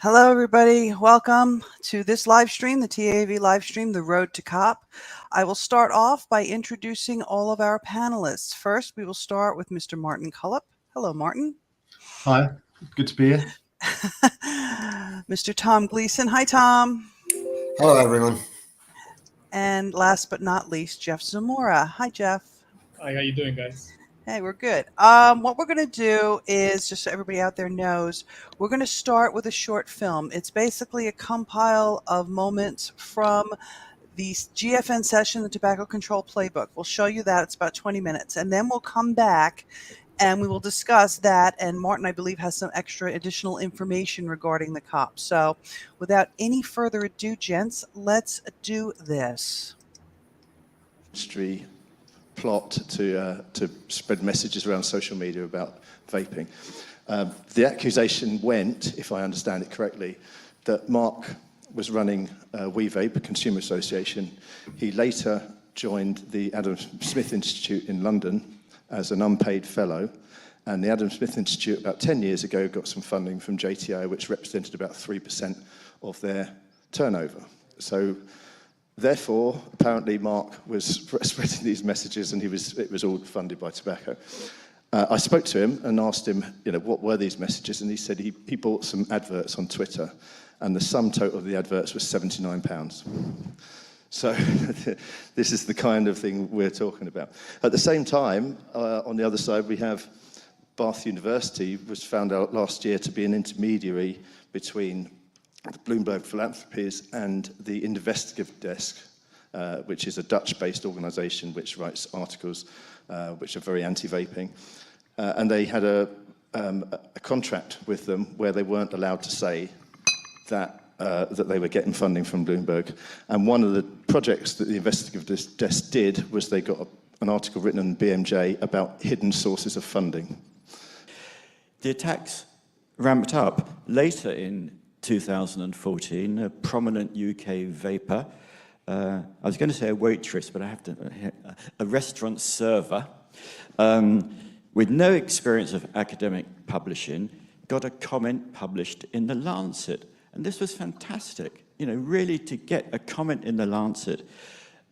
Hello, everybody. Welcome to this live stream, the TAV live stream, The Road to COP. I will start off by introducing all of our panelists. First, we will start with Mr. Martin Cullip. Hello, Martin. Hi, good to be here. Mr. Tom Gleeson. Hi, Tom. Hello, everyone. And last but not least, Jeff Zamora. Hi, Jeff. Hi, how you doing, guys? Hey, we're good. What we're going to do is, just so everybody out there knows, we're going to start with a short film. It's basically a compile of moments from the GFN session, the Tobacco Control Playbook. We'll show you that. It's about 20 minutes. And then we'll come back and we will discuss that. And Martin, I believe, has some extra additional information regarding the COP. So without any further ado, gents, let's do this. Plot to spread messages around social media about vaping. The accusation went, if I understand it correctly, that Mark was running We Vape, a consumer association. He later joined the Adam Smith Institute in London as an unpaid fellow, and the Adam Smith Institute about 10 years ago got some funding from JTI, which represented about 3% of their turnover. So therefore, apparently Mark was spreading these messages and it was all funded by tobacco. I spoke to him and asked him, what were these messages? And he said he bought some adverts on Twitter and the sum total of the adverts was £79. So this is the kind of thing we're talking about. At the same time, on the other side, we have Bath University was found out last year to be an intermediary between the Bloomberg Philanthropies and the Investigative Desk, which is a Dutch-based organisation which writes articles which are very anti-vaping. And they had a contract with them where they weren't allowed to say that they were getting funding from Bloomberg. And one of the projects that the Investigative Desk did was they got an article written on BMJ about hidden sources of funding. The attacks ramped up later in 2014, a prominent UK vapor, I was going to say a waitress, but I have to, a restaurant server, with no experience of academic publishing, got a comment published in The Lancet. And this was fantastic, really to get a comment in The Lancet.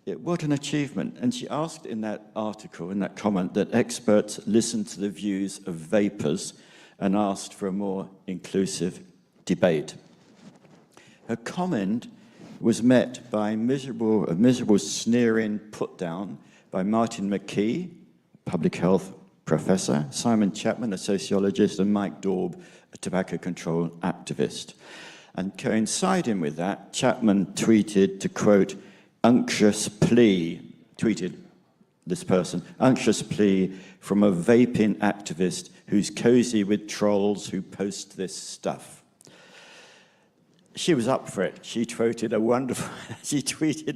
What an achievement. And she asked in that article, in that comment, that experts listen to the views of vapors and asked for a more inclusive debate. Her comment was met by a miserable sneering put-down by Martin McKee, public health professor, Simon Chapman, a sociologist, and Mike Daub, a tobacco control activist. And coinciding with that, Chapman tweeted to quote, unctuous plea, tweeted this person, unctuous plea from a vaping activist who's cozy with trolls who post this stuff. She was up for it. She tweeted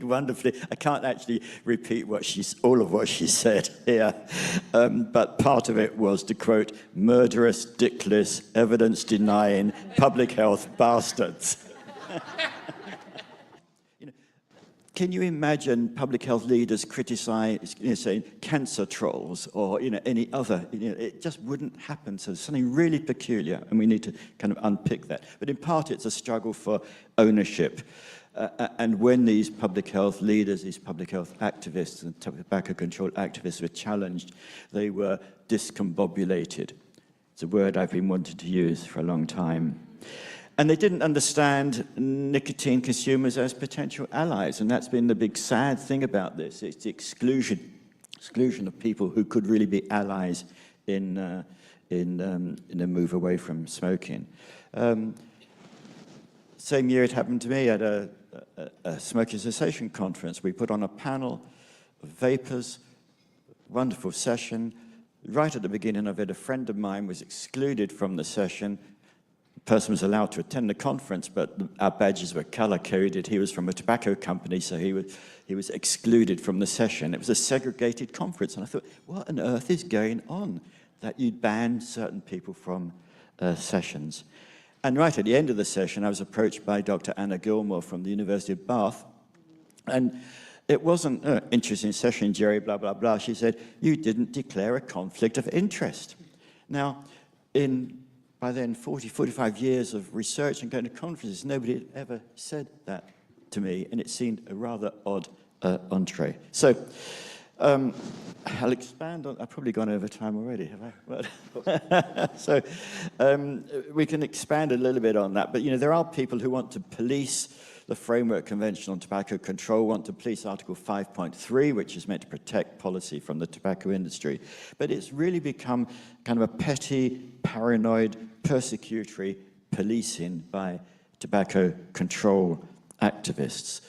wonderfully. I can't actually repeat all of what she said here, but part of it was to quote, murderous, dickless, evidence-denying, public health bastards. Can you imagine public health leaders criticize, saying cancer trolls or any other? It just wouldn't happen. So it's something really peculiar, and we need to kind of unpick that. But in part, it's a struggle for ownership. And when these public health leaders, these public health activists and tobacco control activists were challenged, they were discombobulated. It's a word I've been wanting to use for a long time. And they didn't understand nicotine consumers as potential allies, and that's been the big sad thing about this. It's the exclusion of people who could really be allies in a move away from smoking. Same year it happened to me at a Smokers Association conference. We put on a panel of vapors, wonderful session. Right at the beginning of it, a friend of mine was excluded from the session. Person was allowed to attend the conference, but our badges were color-coded. He was from a tobacco company, so he was excluded from the session. It was a segregated conference, and I thought, what on earth is going on that you'd ban certain people from sessions? And right at the end of the session, I was approached by Dr. Anna Gilmore from the University of Bath, and it wasn't an interesting session, Jerry, blah, blah, blah. She said, you didn't declare a conflict of interest. Now, in by then 40, 45 years of research and going to conferences, nobody had ever said that to me, and it seemed a rather odd entree. So I'll expand on, I've probably gone over time already, have I? So we can expand a little bit on that, but there are people who want to police the Framework Convention on Tobacco Control, want to police Article 5.3, which is meant to protect policy from the tobacco industry. But it's really become kind of a petty, paranoid, persecutory policing by tobacco control activists.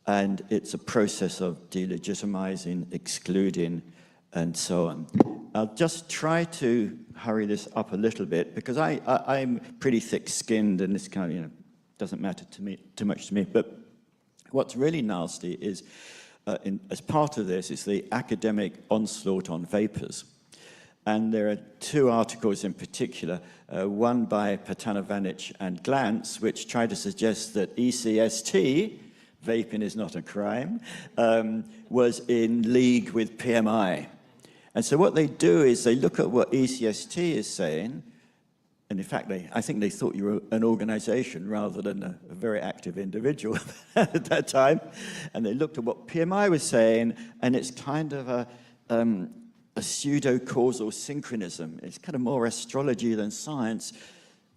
And it's a process of delegitimizing, excluding, and so on. I'll just try to hurry this up a little bit, because I'm pretty thick-skinned, and this kind of, doesn't matter to me too much to me. But what's really nasty is, as part of this, is the academic onslaught on vapors. And there are two articles in particular, one by Patanavanic and Glantz, which try to suggest that ECST, vaping is not a crime, was in league with PMI. And so what they do is they look at what ECST is saying, and in fact, I think they thought you were an organization rather than a very active individual at that time. And they looked at what PMI was saying, and it's kind of a pseudo-causal synchronism. It's kind of more astrology than science.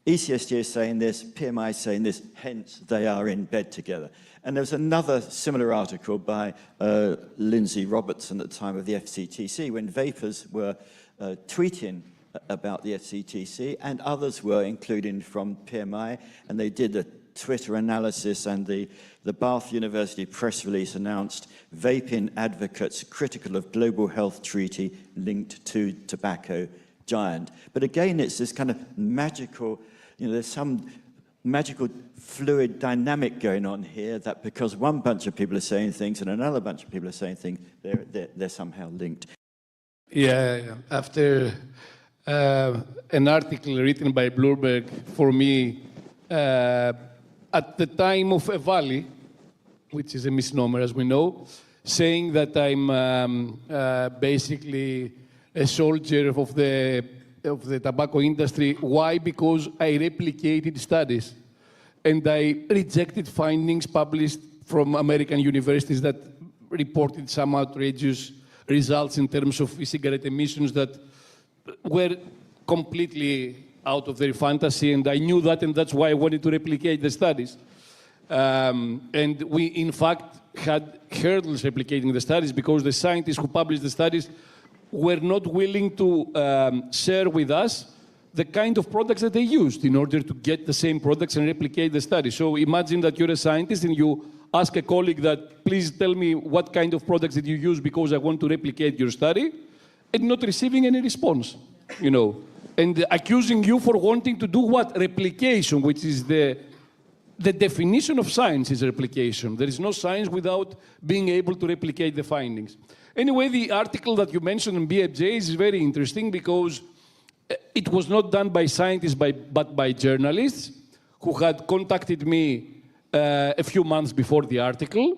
ECST is saying this, PMI is saying this, hence they are in bed together. And there was another similar article by Lindsay Robertson at the time of the FCTC, when vapers were tweeting about the FCTC, and others were, including from PMI, and they did a Twitter analysis, and the Bath University press release announced vaping advocates critical of global health treaty linked to tobacco giant. But again, it's this kind of magical, there's some magical fluid dynamic going on here, that because one bunch of people are saying things and another bunch of people are saying things, they're somehow linked. Yeah, after an article written by Bloomberg for me at the time of a valley, which is a misnomer, as we know, saying that I'm basically a soldier of the tobacco industry. Why? Because I replicated studies, and I rejected findings published from American universities that reported some outrageous results in terms of e-cigarette emissions that were completely out of their fantasy, and I knew that, and that's why I wanted to replicate the studies. And we, in fact, had hurdles replicating the studies because the scientists who published the studies were not willing to share with us the kind of products that they used in order to get the same products and replicate the study. So imagine that you're a scientist and you ask a colleague that, please tell me what kind of products did you use because I want to replicate your study, and not receiving any response, and accusing you for wanting to do what? Replication, which is the definition of science is replication. There is no science without being able to replicate the findings. Anyway, the article that you mentioned in BFJ is very interesting because it was not done by scientists, but by journalists who had contacted me a few months before the article.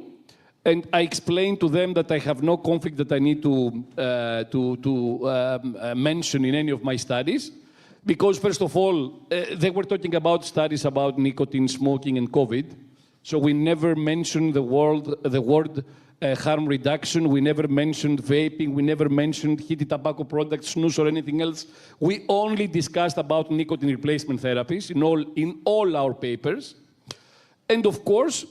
And I explained to them that I have no conflict that I need to mention in any of my studies. Because, first of all, they were talking about studies about nicotine, smoking, and COVID. So we never mentioned the word harm reduction. We never mentioned vaping. We never mentioned heated tobacco products, snus, or anything else. We only discussed about nicotine replacement therapies in all our papers. And, of course,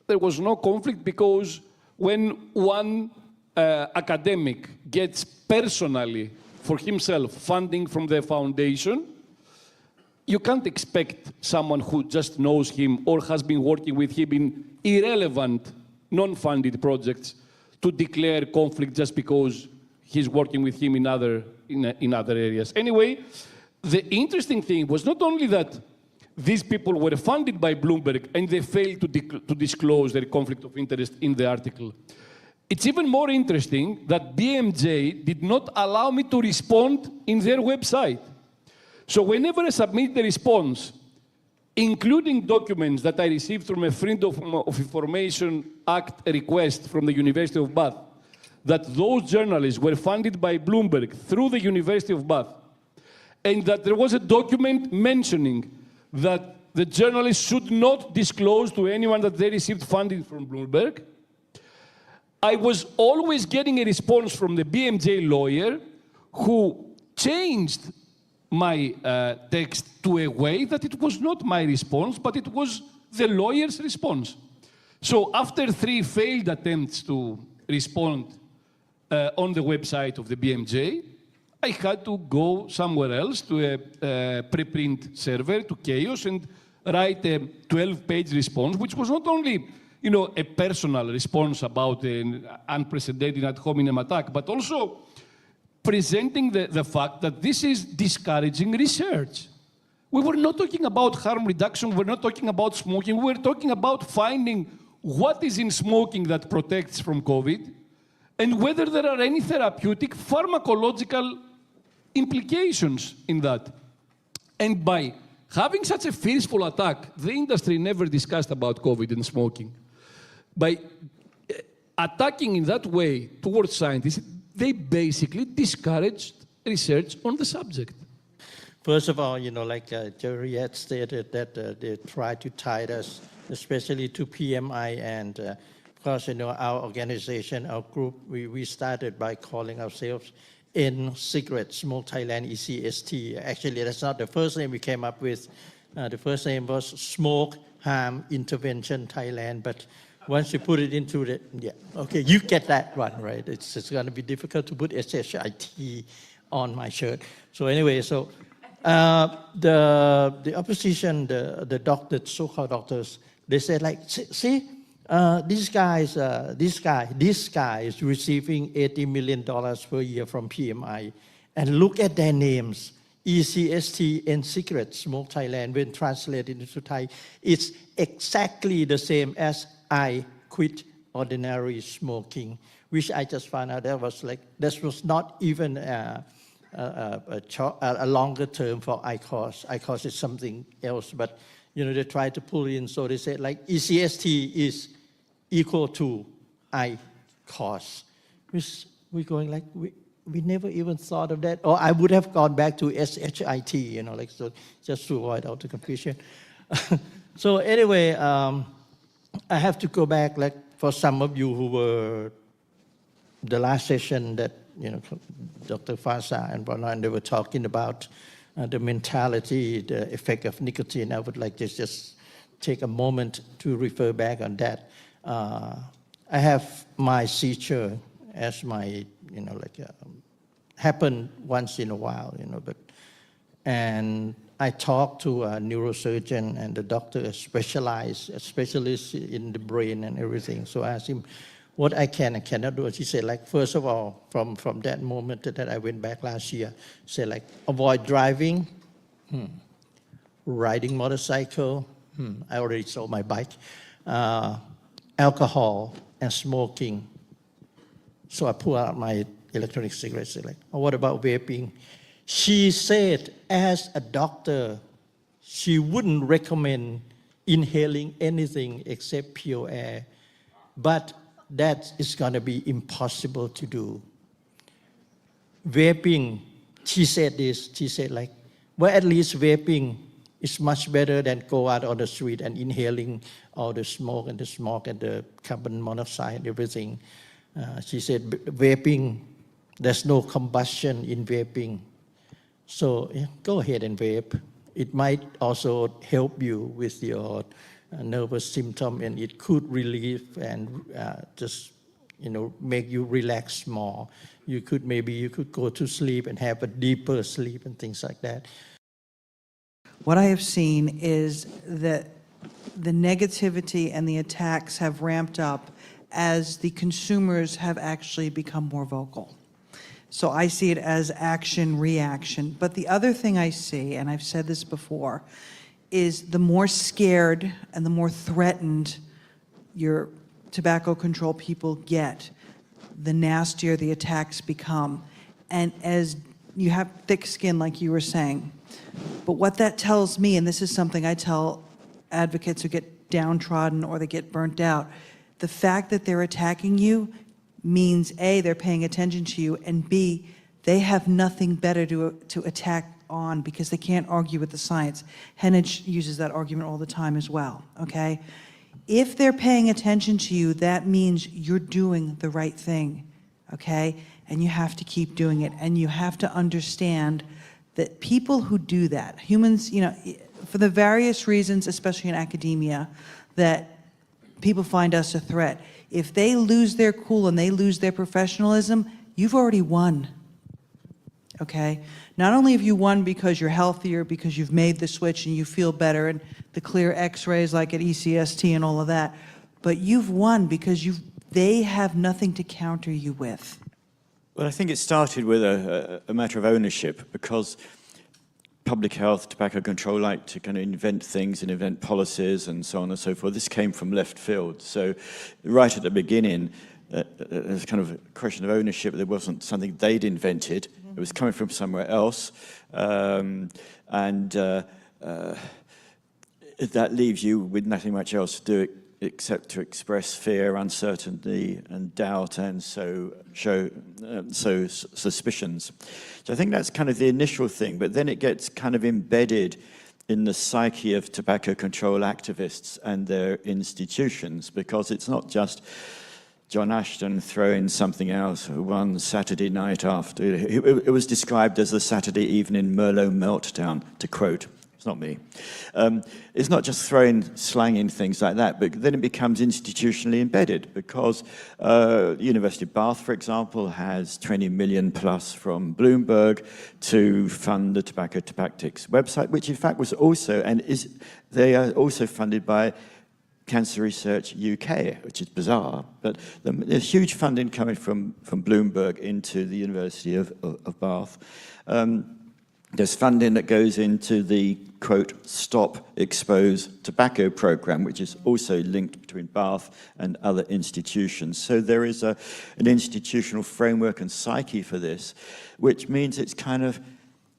there was no conflict because when one academic gets personally, for himself, funding from the foundation, you can't expect someone who just knows him or has been working with him in irrelevant, non-funded projects to declare conflict just because he's working with him in other areas. Anyway, the interesting thing was not only that these people were funded by Bloomberg and they failed to disclose their conflict of interest in the article. It's even more interesting that BMJ did not allow me to respond in their website. So whenever I submit the response, including documents that I received from a Freedom of Information Act request from the University of Bath, that those journalists were funded by Bloomberg through the University of Bath, and that there was a document mentioning that the journalists should not disclose to anyone that they received funding from Bloomberg, I was always getting a response from the BMJ lawyer who changed my text to a way that it was not my response, but it was the lawyer's response. So after 3 failed attempts to respond on the website of the BMJ, I had to go somewhere else to a preprint server, to Chaos, and write a 12-page response, which was not only, you know, a personal response about an unprecedented ad hominem attack, but also presenting the fact that this is discouraging research. We were not talking about harm reduction, we were not talking about smoking, we were talking about finding what is in smoking that protects from COVID, and whether there are any therapeutic pharmacological implications in that. And by having such a fearful attack, the industry never discussed about COVID and smoking. By attacking in that way towards scientists, they basically discouraged research on the subject. First of all, you know, like Jerry had stated that they tried to tie us, especially to PMI, and of course, you know, our organization, our group, we started by calling ourselves In Cigarette Smoke Thailand, ECST. Actually, that's not the first name we came up with. The first name was Smoke Harm Intervention Thailand, but once you put it into the, okay, you get that one, right? It's going to be difficult to put SHIT on my shirt. So anyway, so the opposition, the doctors, so-called doctors, they said like, see, this guy is receiving $80 million per year from PMI, and look at their names. ECST and Cigarette Smoke Thailand, when translated into Thai, it's exactly the same as I quit ordinary smoking, which I just found out that was not even a longer term for ICOS. ICOS is something else, but you know, they tried to pull in, so they said like ECST is equal to ICOS, which we're going like, we never even thought of that. Or I would have gone back to SHIT, you know, like, so just to avoid all the confusion. So anyway, I have to go back, like, for some of you who were the last session that, you know, Dr. Fasa and Bernard, they were talking about the mentality, the effect of nicotine. I would like to just take a moment to refer back on that. I have my seizure as my, you know, like, happen once in a while, you know, and I talked to a neurosurgeon, and the doctor is a specialist in the brain and everything. So I asked him what I can and cannot do. And he said, like, first of all, from that moment that I went back last year, said like, avoid driving, riding motorcycle, I already sold my bike, alcohol and smoking. So I pulled out my electronic cigarettes. Said like, oh, what about vaping? She said, as a doctor, she wouldn't recommend inhaling anything except pure air, but that is going to be impossible to do. Vaping, she said this, she said like, well, at least vaping is much better than go out on the street and inhaling all the smoke and the carbon monoxide and everything. She said, vaping, there's no combustion in vaping. So yeah, go ahead and vape. It might also help you with your nervous symptom, and it could relieve and just, you know, make you relax more. You could go to sleep and have a deeper sleep and things like that. What I have seen is that the negativity and the attacks have ramped up as the consumers have actually become more vocal. So I see it as action, reaction. But the other thing I see, and I've said this before, is the more scared and the more threatened your tobacco control people get, the nastier the attacks become. And as you have thick skin, like you were saying, but what that tells me, and this is something I tell advocates who get downtrodden or they get burnt out, the fact that they're attacking you means A, they're paying attention to you, and B, they have nothing better to attack on because they can't argue with the science. Henich uses that argument all the time as well, okay? If they're paying attention to you, that means you're doing the right thing, okay? And you have to keep doing it. And you have to understand that people who do that, humans, you know, for the various reasons, especially in academia, that people find us a threat. If they lose their cool and they lose their professionalism, you've already won, okay? Not only have you won because you're healthier, because you've made the switch and you feel better and the clear x-rays like at ECST and all of that, but you've won because they have nothing to counter you with. Well, I think it started with a matter of ownership, because public health, tobacco control like to kind of invent things and invent policies and so on and so forth. This came from left field. So right at the beginning, there's kind of a question of ownership. There wasn't something they'd invented. It was coming from somewhere else. That leaves you with nothing much else to do except to express fear, uncertainty, and doubt, and so suspicions. So I think that's kind of the initial thing, but then it gets kind of embedded in the psyche of tobacco control activists and their institutions, because it's not just John Ashton throwing something out one Saturday night after. It was described as the Saturday evening Merlot meltdown, to quote. It's not me. It's not just throwing slang in things like that, but then it becomes institutionally embedded, because University of Bath, for example, has 20 million plus from Bloomberg to fund the Tobacco Tactics website, which in fact was also, they are also funded by Cancer Research UK, which is bizarre, but there's huge funding coming from Bloomberg into the University of Bath. There's funding that goes into the, quote, Stop Expose Tobacco program, which is also linked between Bath and other institutions. So there is an institutional framework and psyche for this, which means it's kind of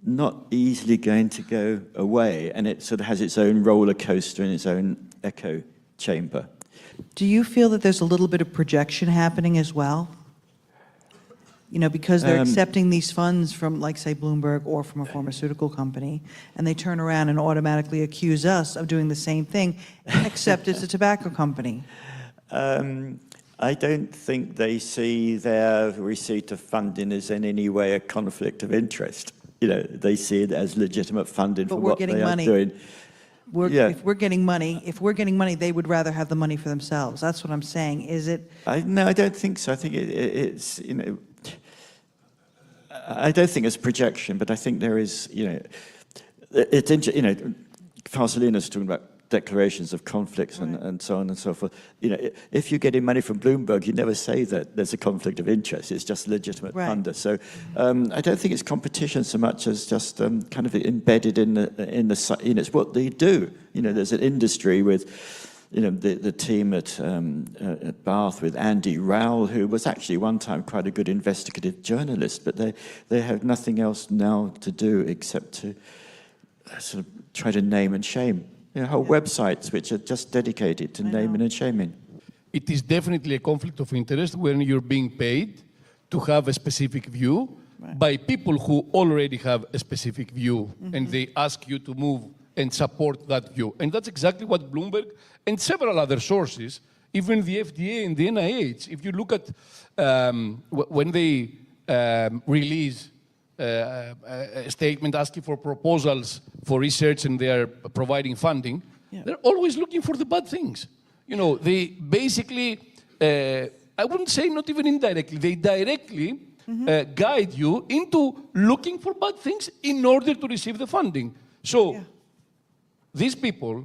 not easily going to go away, and it sort of has its own roller coaster and its own echo chamber. Do you feel that there's a little bit of projection happening as well? You know, because they're accepting these funds from, like, say, Bloomberg or from a pharmaceutical company, and they turn around and automatically accuse us of doing the same thing, except it's a tobacco company. I don't think they see their receipt of funding as in any way a conflict of interest. You know, they see it as legitimate funding for what they are doing. If we're getting money, they would rather have the money for themselves. That's what I'm saying. Is it? No, I don't think so. I think it's, you know, I don't think it's projection, but I think there is, you know, you know, Marcelina's talking about declarations of conflicts and so on and so forth. You know, if you're getting money from Bloomberg, you never say that there's a conflict of interest. It's just a legitimate funder. So I don't think it's competition so much as just kind of embedded in the you know, it's what they do. You know, there's an industry with, you know, the team at Bath with Andy Rowell, who was actually one time quite a good investigative journalist, but they have nothing else now to do except to sort of try to name and shame. You know, whole websites which are just dedicated to naming and shaming. It is definitely a conflict of interest when you're being paid to have a specific view by people who already have a specific view, and they ask you to move and support that view. And that's exactly what Bloomberg and several other sources, even the FDA and the NIH, if you look at when they release a statement asking for proposals for research and they are providing funding, they're always looking for the bad things. You know, they basically, I wouldn't say not even indirectly, they directly guide you into looking for bad things in order to receive the funding. So these people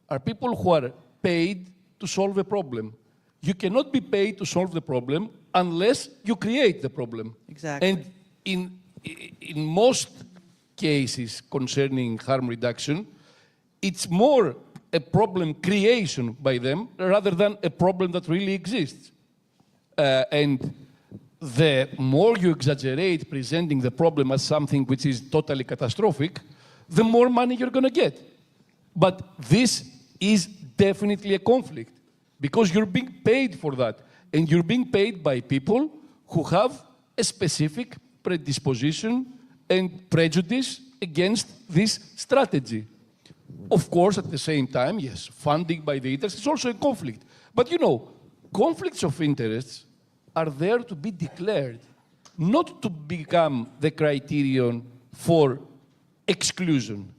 are people who are paid to solve a problem. You cannot be paid to solve the problem unless you create the problem. Exactly. And in most cases concerning harm reduction, it's more a problem creation by them rather than a problem that really exists. And the more you exaggerate presenting the problem as something which is totally catastrophic, the more money you're going to get. But this is definitely a conflict because you're being paid for that. And you're being paid by people who have a specific predisposition and prejudice against this strategy. Of course, at the same time, yes, funding by the interest is also a conflict. But you know, conflicts of interests are there to be declared, not to become the criterion for exclusion.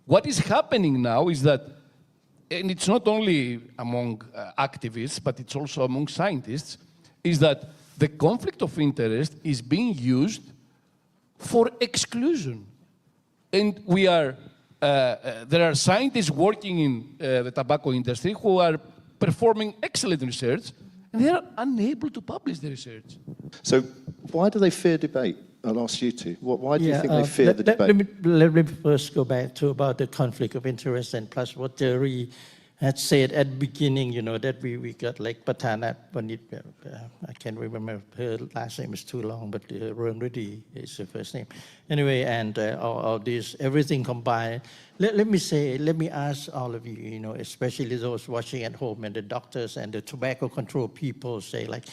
What is happening now is that, and it's not only among activists, but it's also among scientists, is that the conflict of interest is being used for exclusion. And we are, there are scientists working in the tobacco industry who are performing excellent research, and they are unable to publish the research. So why do they fear debate? I'll ask you two. Why do you think they fear the debate? Let me first go back to about the conflict of interest and plus what Jerry had said at the beginning, you know, that we got like Patana, I can't remember her last name is too long, but Rungrudy is her first name. Anyway, and all this, everything combined. Let me ask all of you, you know, especially those watching at home and the doctors and the tobacco control people say like,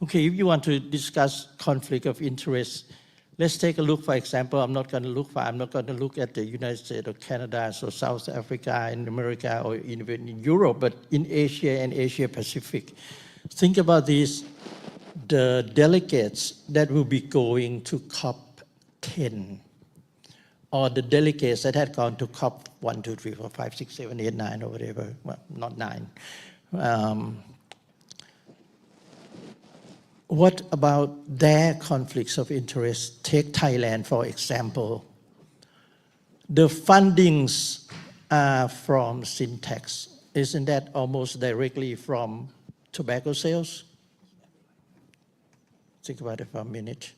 okay, if you want to discuss conflict of interest, let's take a look, for example, I'm not going to look at the United States or Canada, so South Africa and America or even in Europe, but in Asia and Asia Pacific. Think about this, the delegates that will be going to COP10, or the delegates that had gone to COP 1, 2, 3, 4, 5, 6, 7, 8, 9, or whatever, well, not 9. What about their conflicts of interest? Take Thailand, for example. The fundings are from sin tax. Isn't that almost directly from tobacco sales? Think about it for a minute.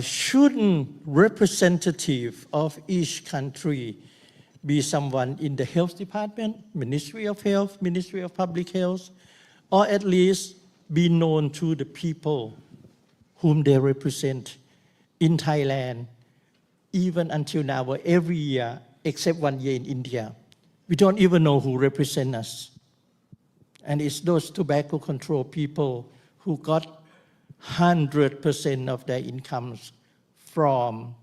Shouldn't representative of each country be someone in the health department, Ministry of Health, Ministry of Public Health, or at least be known to the people whom they represent in Thailand, even until now, where every year, except 1 year in India, we don't even know who represent us. And it's those tobacco control people who got 100% of their incomes from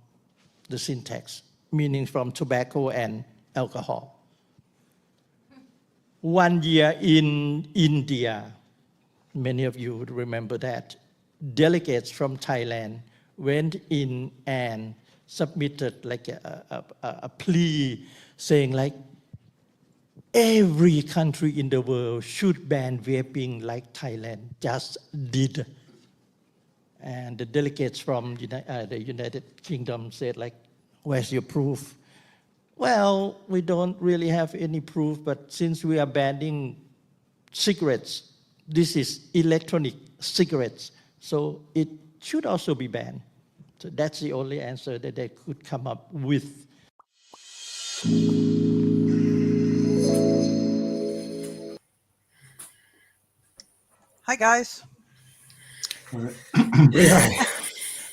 the sin tax, meaning from tobacco and alcohol. 1 year in India, many of you would remember that, delegates from Thailand went in and submitted like a plea saying like, every country in the world should ban vaping like Thailand just did. And the delegates from the United Kingdom said like, where's your proof? Well, we don't really have any proof, but since we are banning cigarettes, this is electronic cigarettes, so it should also be banned. So that's the only answer that they could come up with. Hi, guys.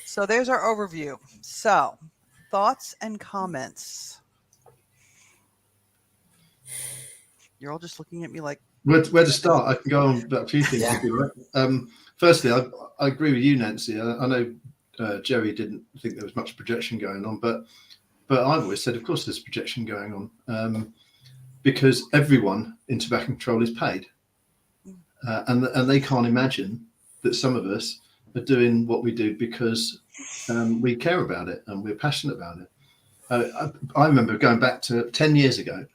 So there's our overview. So, thoughts and comments. You're all just looking at me like, Where to start? I can go on about a few things. If you like. Firstly, I agree with you, Nancy. I know Jerry didn't think there was much projection going on, but I've always said, of course, there's projection going on because everyone in tobacco control is paid, and they can't imagine that some of us are doing what we do because we care about it and we're passionate about it. I remember going back to 10 years ago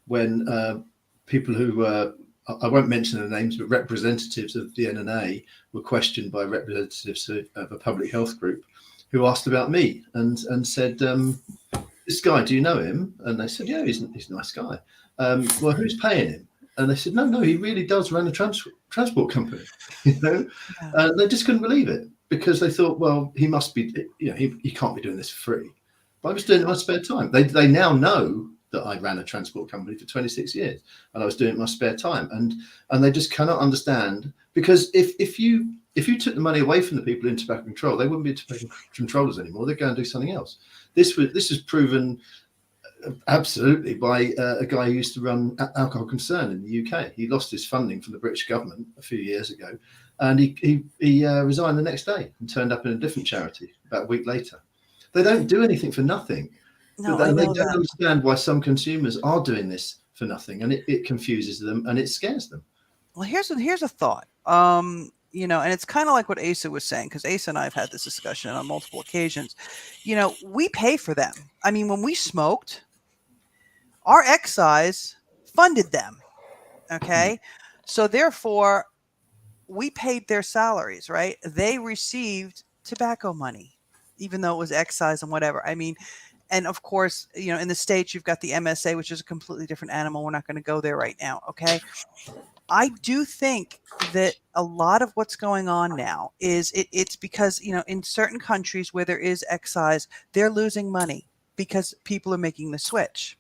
when people who were, I won't mention their names, but representatives of the NNA were questioned by representatives of a public health group who asked about me and said, this guy, do you know him? And they said, yeah, he's a nice guy. Well, who's paying him? And they said, no, he really does run a transport company. You know, they just couldn't believe it because they thought, well, he must be, you know, he can't be doing this for free. But I was doing it in my spare time. They now know that I ran a transport company for 26 years and I was doing it in my spare time. And they just cannot understand, because if you took the money away from the people in tobacco control, they wouldn't be tobacco controllers anymore. They'd go and do something else. This is proven absolutely by a guy who used to run Alcohol Concern in the UK. He lost his funding from the British government a few years ago, and he resigned the next day and turned up in a different charity about a week later. They don't do anything for nothing. No, But I they know don't that. understand why some consumers are doing this for nothing, and it confuses them and it scares them. Well, here's a thought. You know, and it's kind of like what Asa was saying, because Asa and I have had this discussion on multiple occasions. You know, we pay for them. I mean, when we smoked, our excise funded them. Okay. So therefore, we paid their salaries, right? They received tobacco money, even though it was excise and whatever. I mean, and of course, you know, in the States, you've got the MSA, which is a completely different animal. We're not going to go there right now. Okay. I do think that a lot of what's going on now is it's because, you know, in certain countries where there is excise, they're losing money because people are making the switch.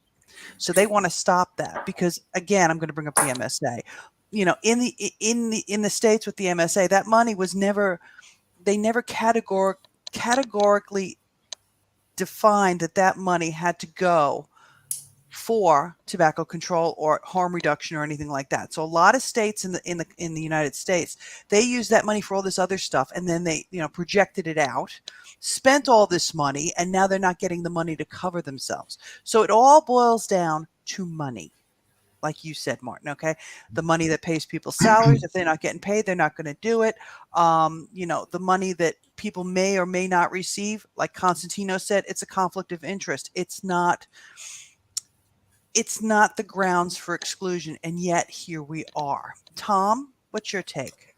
So they want to stop that because, again, I'm going to bring up the MSA. You know, in the States with the MSA, that money was never, they never categorically defined that money had to go for tobacco control or harm reduction or anything like that. So a lot of states in the United States, they use that money for all this other stuff, and then they, you know, projected it out, spent all this money, and now they're not getting the money to cover themselves. So it all boils down to money. Like you said, Martin, okay? The money that pays people's salaries. If they're not getting paid, they're not going to do it. You know, the money that people may or may not receive, like Constantino said, it's a conflict of interest. It's not the grounds for exclusion, and yet here we are. Tom, what's your take?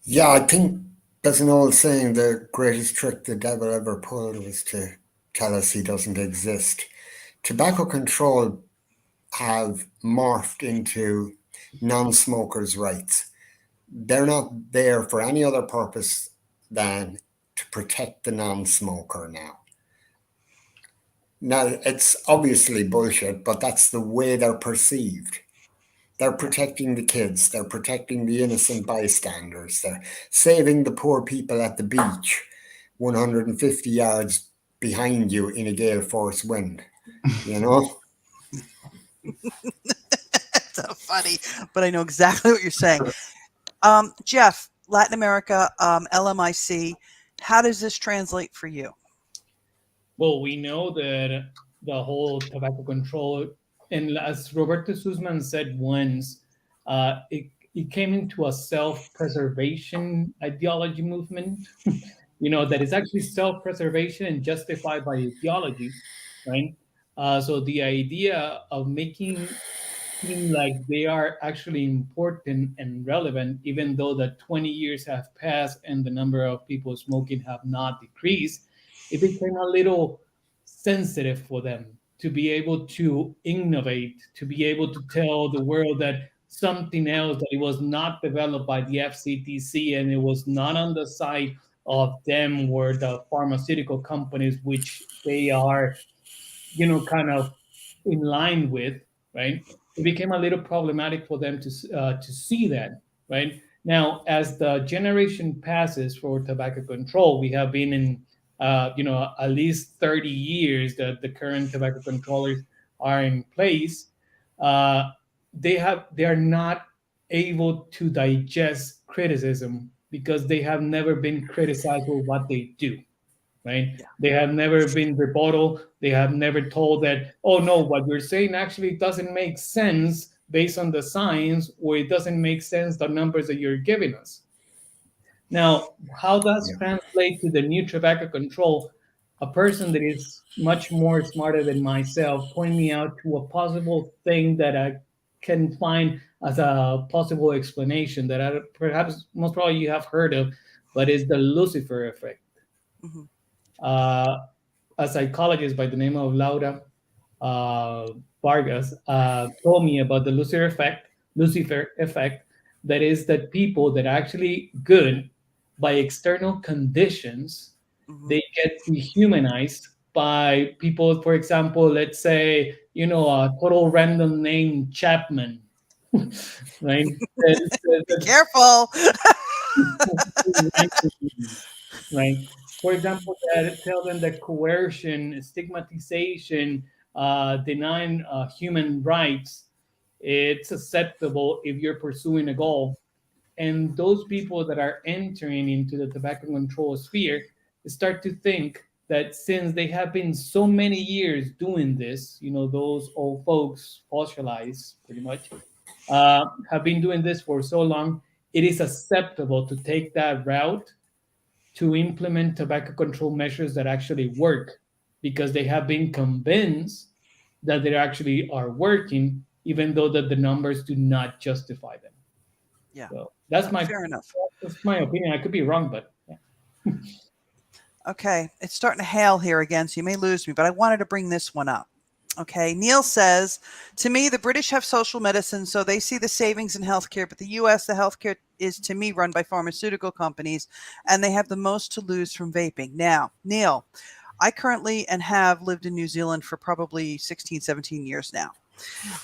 Yeah, I think there's an old saying, the greatest trick the devil ever pulled was to tell us he doesn't exist. Tobacco control have morphed into non-smokers' rights. They're not there for any other purpose than to protect the non-smoker now. Now, it's obviously bullshit, but that's the way they're perceived. They're protecting the kids. They're protecting the innocent bystanders. They're saving the poor people at the beach 150 yards behind you in a gale force wind, you know? So funny, but I know exactly what you're saying. Jeff, Latin America, LMIC, how does this translate for you? Well, we know that the whole tobacco control, and as Roberto Sussman said once, it came into a self-preservation ideology movement, you know, that is actually self-preservation and justified by ideology, right? So the idea of making seem like they are actually important and relevant, even though the 20 years have passed and the number of people smoking have not decreased, it became a little sensitive for them to be able to innovate, to be able to tell the world that something else, that it was not developed by the FCTC and it was not on the side of them or the pharmaceutical companies, which they are, you know, kind of in line with, right? It became a little problematic for them to see that, right? Now, as the generation passes for tobacco control, we have been in, you know, at least 30 years that the current tobacco controllers are in place. They are not able to digest criticism because they have never been criticized for what they do, right? Yeah. They have never been rebuttal. They have never told that, oh no, what you're saying actually doesn't make sense based on the science, or it doesn't make sense the numbers that you're giving us. Now, how does translate to the new tobacco control? A person that is much more smarter than myself point me out to a possible thing that I can find as a possible explanation that perhaps most probably you have heard of, but it's the Lucifer effect. Mm-hmm. A psychologist by the name of Laura Vargas told me about the Lucifer effect, that is that people that are actually good by external conditions, Mm-hmm. they get dehumanized by people. For example, let's say, you know, a total random name, Chapman, right? Be careful. Right. For example, that tell them that coercion, stigmatization, denying human rights, it's acceptable if you're pursuing a goal. And those people that are entering into the tobacco control sphere start to think that since they have been so many years doing this, those old folks, fossilized pretty much, have been doing this for so long, it is acceptable to take that route to implement tobacco control measures that actually work, because they have been convinced that they actually are working, even though that the numbers do not justify them. Yeah. So that's fair enough. That's my opinion. I could be wrong, but yeah. Okay, it's starting to hail here again, so you may lose me, but I wanted to bring this one up. Okay, Neil says, to me, the British have social medicine, so they see the savings in healthcare, but the US, the healthcare is, to me, run by pharmaceutical companies, and they have the most to lose from vaping. Now, Neil, I currently and have lived in New Zealand for probably 16, 17 years now.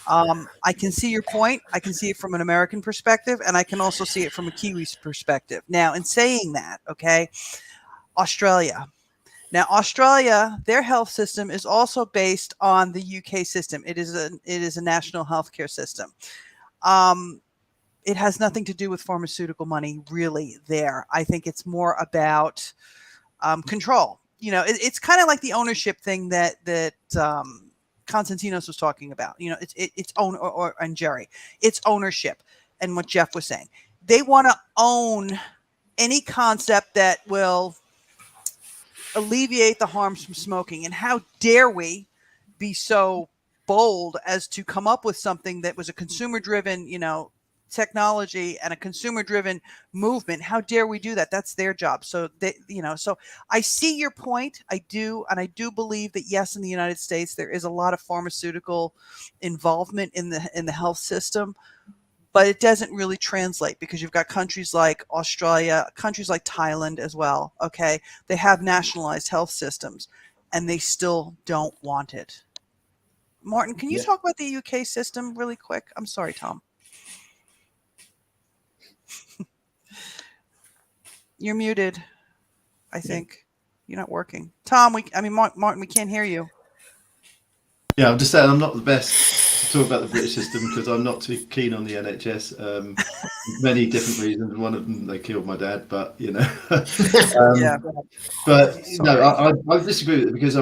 I can see your point. I can see it from an American perspective, and I can also see it from a Kiwi's perspective. Now, in saying that, okay, Australia. Now, Australia, their health system is also based on the UK system. It is a national healthcare system. It has nothing to do with pharmaceutical money, really. There, I think it's more about control. It's kind of like the ownership thing that Konstantinos was talking about. It's own and Jerry, it's ownership, and what Jeff was saying. They want to own any concept that will alleviate the harms from smoking. And how dare we be so bold as to come up with something that was a consumer-driven, technology and a consumer-driven movement? How dare we do that? That's their job. So so I see your point. I do, and I do believe that yes, in the United States there is a lot of pharmaceutical involvement in the health system. But it doesn't really translate, because you've got countries like Australia, countries like Thailand as well. Okay, they have nationalized health systems, and they still don't want it. Martin, can you talk about the UK system really quick? I'm sorry, Tom. You're muted. I think you're not working. Tom, Martin, we can't hear you. Yeah, I'm just saying I'm not the best to talk about the British system, because I'm not too keen on the NHS. Many different reasons. One of them, they killed my dad, but Yeah. But I disagree with it, because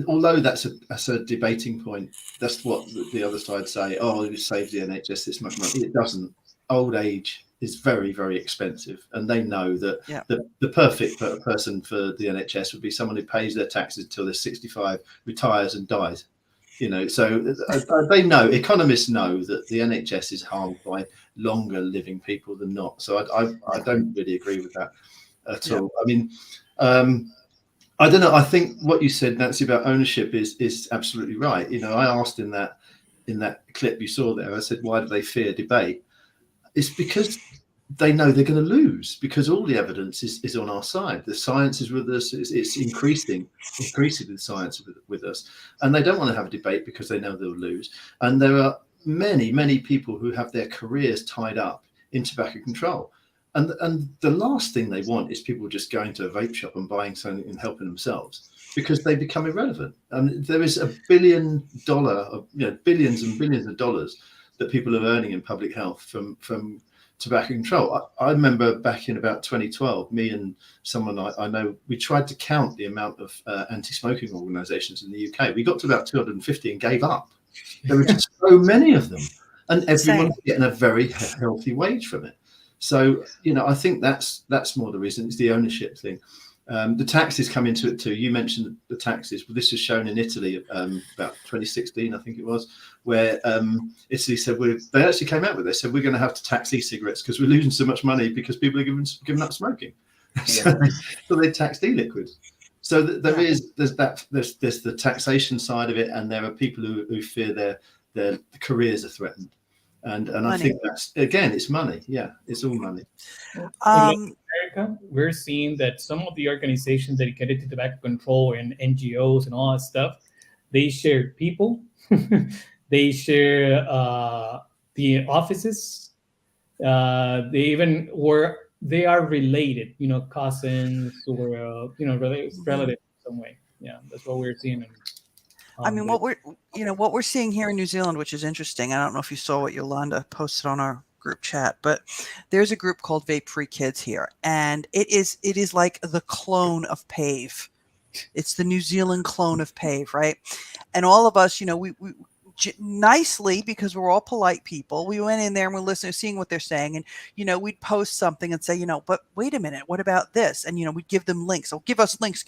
although that's a debating point, that's what the other side say. Oh, it saves the NHS this much money. It doesn't. Old age is very, very expensive, and they know that the perfect person for the NHS would be someone who pays their taxes until they're 65, retires, and dies. So they know, economists know that the NHS is harmed by longer living people than not. So I don't really agree with that at all. I don't know. I think what you said, Nancy, about ownership is absolutely right. I asked in that clip you saw there, I said, why do they fear debate? It's because they know they're going to lose, because all the evidence is on our side. The science is with us. It's increasingly the science with us, and they don't want to have a debate because they know they'll lose. And there are many, many people who have their careers tied up in tobacco control, and the last thing they want is people just going to a vape shop and buying something and helping themselves, because they become irrelevant. There is $1 billion, billions and billions of dollars that people are earning in public health from tobacco control. I remember back in about 2012, me and someone I know, we tried to count the amount of anti-smoking organisations in the UK. We got to about 250 and gave up. There were just so many of them, and everyone's getting a very healthy wage from it. So, I think that's more the reason. It's the ownership thing. The taxes come into it too. You mentioned the taxes, but this was shown in Italy about 2016, I think it was, where Italy said they actually came out with it. They said we're going to have to tax e-cigarettes because we're losing so much money because people are giving up smoking. So they taxed e-liquids. So there's the taxation side of it, and there are people who fear their careers are threatened. And I think that's, again, it's money. Yeah, it's all money. In America, we're seeing that some of the organizations dedicated to tobacco control and NGOs and all that stuff, they share people, they share the offices, they are related, cousins or relatives in some way. Yeah, that's what we're seeing. What we're seeing here in New Zealand, which is interesting. I don't know if you saw what Yolanda posted on our group chat, but there's a group called Vape Free Kids here, and it is like the clone of PAVE Correct. It's the New Zealand clone of PAVE, right? And all of us, we nicely, because we're all polite people, we went in there and we listened, seeing what they're saying, and we'd post something and say, but wait a minute, what about this? And we'd give them links. Oh, give us links,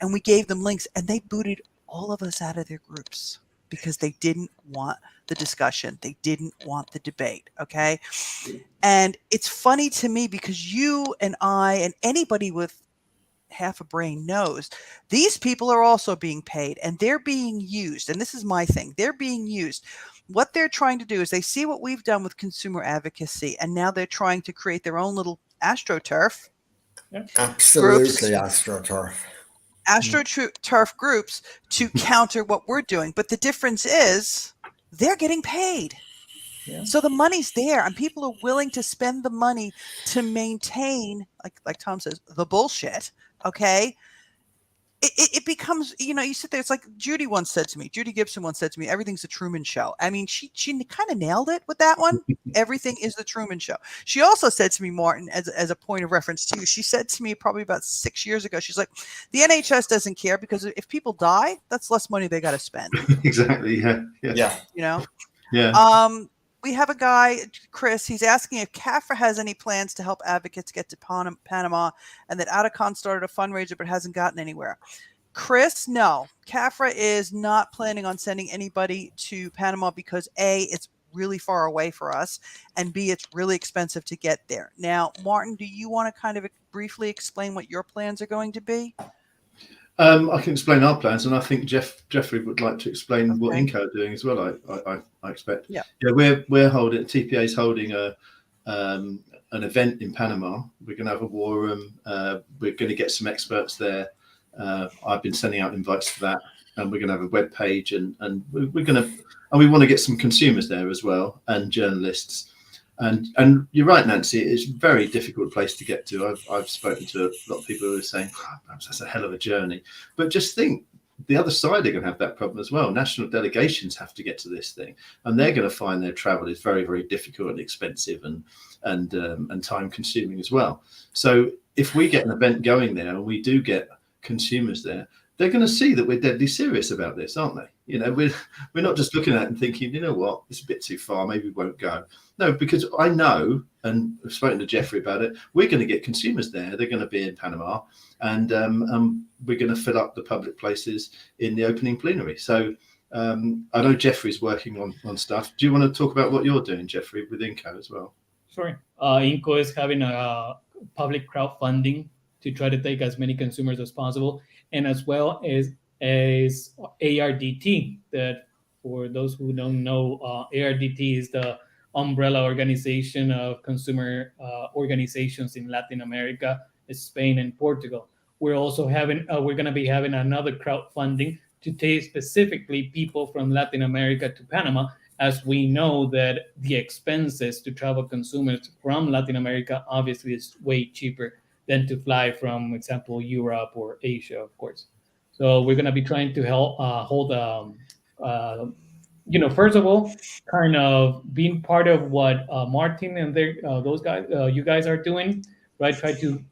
and we gave them links, and they booted all of us out of their groups because they didn't want the discussion, they didn't want the debate. Okay, and it's funny to me because you and I and anybody with half a brain knows these people are also being paid and they're being used. And this is my thing. They're being used. What they're trying to do is they see what we've done with consumer advocacy, and now they're trying to create their own little AstroTurf. Absolutely, AstroTurf. AstroTurf groups to counter what we're doing. But the difference is they're getting paid. Yeah. So the money's there, and people are willing to spend the money to maintain, like Tom says, the bullshit. Okay, it becomes, you sit there. It's like Judy Gibson once said to me, everything's a Truman Show. I mean, she kind of nailed it with that one. Everything is the Truman Show. She also said to me, Martin, as a point of reference to you, she said to me probably about 6 years ago, she's like, the NHS doesn't care because if people die, that's less money they got to spend. Exactly. Yeah. Yeah. We have a guy, Chris, he's asking if CAPHRA has any plans to help advocates get to Panama, and that Adacon started a fundraiser but hasn't gotten anywhere. Chris, no. CAPHRA is not planning on sending anybody to Panama because A, it's really far away for us, and B, it's really expensive to get there. Now, Martin, do you want to kind of briefly explain what your plans are going to be? I can explain our plans, and I think Jeffrey would like to explain what INCO are doing as well. I expect. Yeah. We're holding, TPA is holding an event in Panama. We're going to have a war room. We're going to get some experts there. I've been sending out invites for that, and we're going to have a web page, and we want to get some consumers there as well, and journalists. And you're right, Nancy, it's a very difficult place to get to. I've spoken to a lot of people who are saying, perhaps that's a hell of a journey. But just think, the other side are going to have that problem as well. National delegations have to get to this thing, and they're going to find their travel is very, very difficult and expensive and time consuming as well. So if we get an event going there and we do get consumers there, they're going to see that we're deadly serious about this, aren't they? We're not just looking at it and thinking, you know what, it's a bit too far, maybe we won't go. No, because I know, and I've spoken to Jeffrey about it, we're going to get consumers there. They're going to be in Panama, and we're going to fill up the public places in the opening plenary. So I know Jeffrey's working on stuff. Do you want to talk about what you're doing, Jeffrey, with INCO as well? Sure. INCO is having a public crowdfunding to try to take as many consumers as possible, and as well as ARDT, that for those who don't know, ARDT is the umbrella organization of consumer organizations in Latin America, Spain, and Portugal. We're also we're going to be having another crowdfunding to take specifically people from Latin America to Panama, as we know that the expenses to travel consumers from Latin America obviously is way cheaper than to fly from, example, Europe or Asia, of course. So we're going to be trying to help hold, first of all, kind of being part of what Martin and those guys, you guys are doing, right? Try to,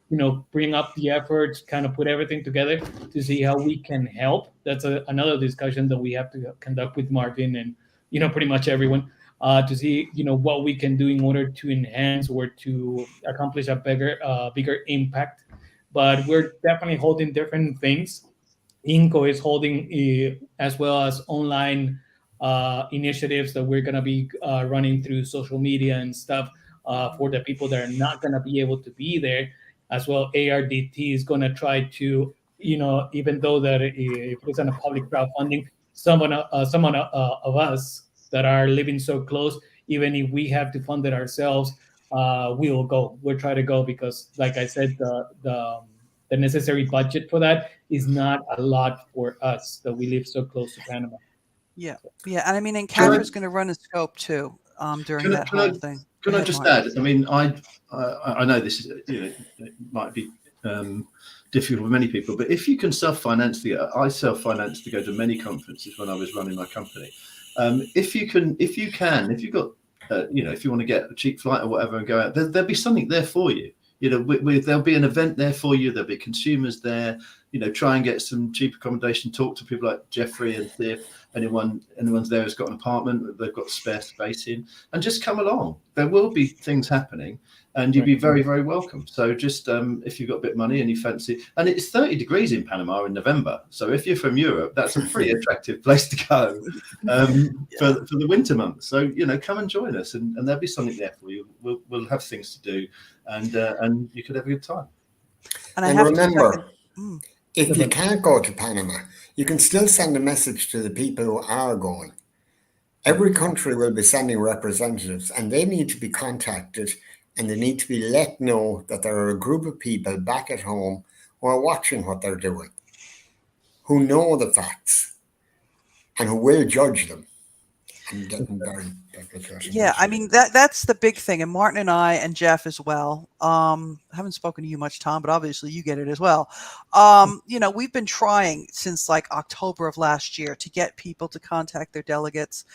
bring up the efforts, kind of put everything together to see how we can help. That's another discussion that we have to conduct with Martin and, pretty much everyone to see, what we can do in order to enhance or to accomplish a bigger impact. But we're definitely holding different things. INCO is holding as well as online initiatives that we're going to be running through social media and stuff for the people that are not going to be able to be there. As well, ARDT is going to try to, even though that if it's on a public crowdfunding, someone of us that are living so close, even if we have to fund it ourselves, we will go. We'll try to go because, like I said, the necessary budget for that is not a lot for us that we live so close to Panama. Yeah. And I mean, and CAPHRA is going to run a scope too during that whole thing. Can I just add? I mean, I know this is it might be difficult for many people, but if you can self-finance I self-financed to go to many conferences when I was running my company. If you've got if you want to get a cheap flight or whatever and go out, there'll be something there for you. There'll be an event there for you. There'll be consumers there. try and get some cheap accommodation, talk to people like Jeffrey and see if anyone's there who's got an apartment, they've got spare space in, and just come along. There will be things happening, and you'd be very, very welcome. So just if you've got a bit of money and you fancy, and it's 30 degrees in Panama in November. So if you're from Europe, that's a pretty attractive place to go for the winter months. So, come and join us, and there'll be something there for you. We'll have things to do, and you could have a good time. And remember, if you can't go to Panama, you can still send a message to the people who are going. Every country will be sending representatives, and they need to be contacted, and they need to be let know that there are a group of people back at home who are watching what they're doing, who know the facts, and who will judge them. I'm getting very Yeah, I mean, that's the big thing. And Martin and I and Jeff as well. I haven't spoken to you much, Tom, but obviously you get it as well. We've been trying since like October of last year to get people to contact their delegates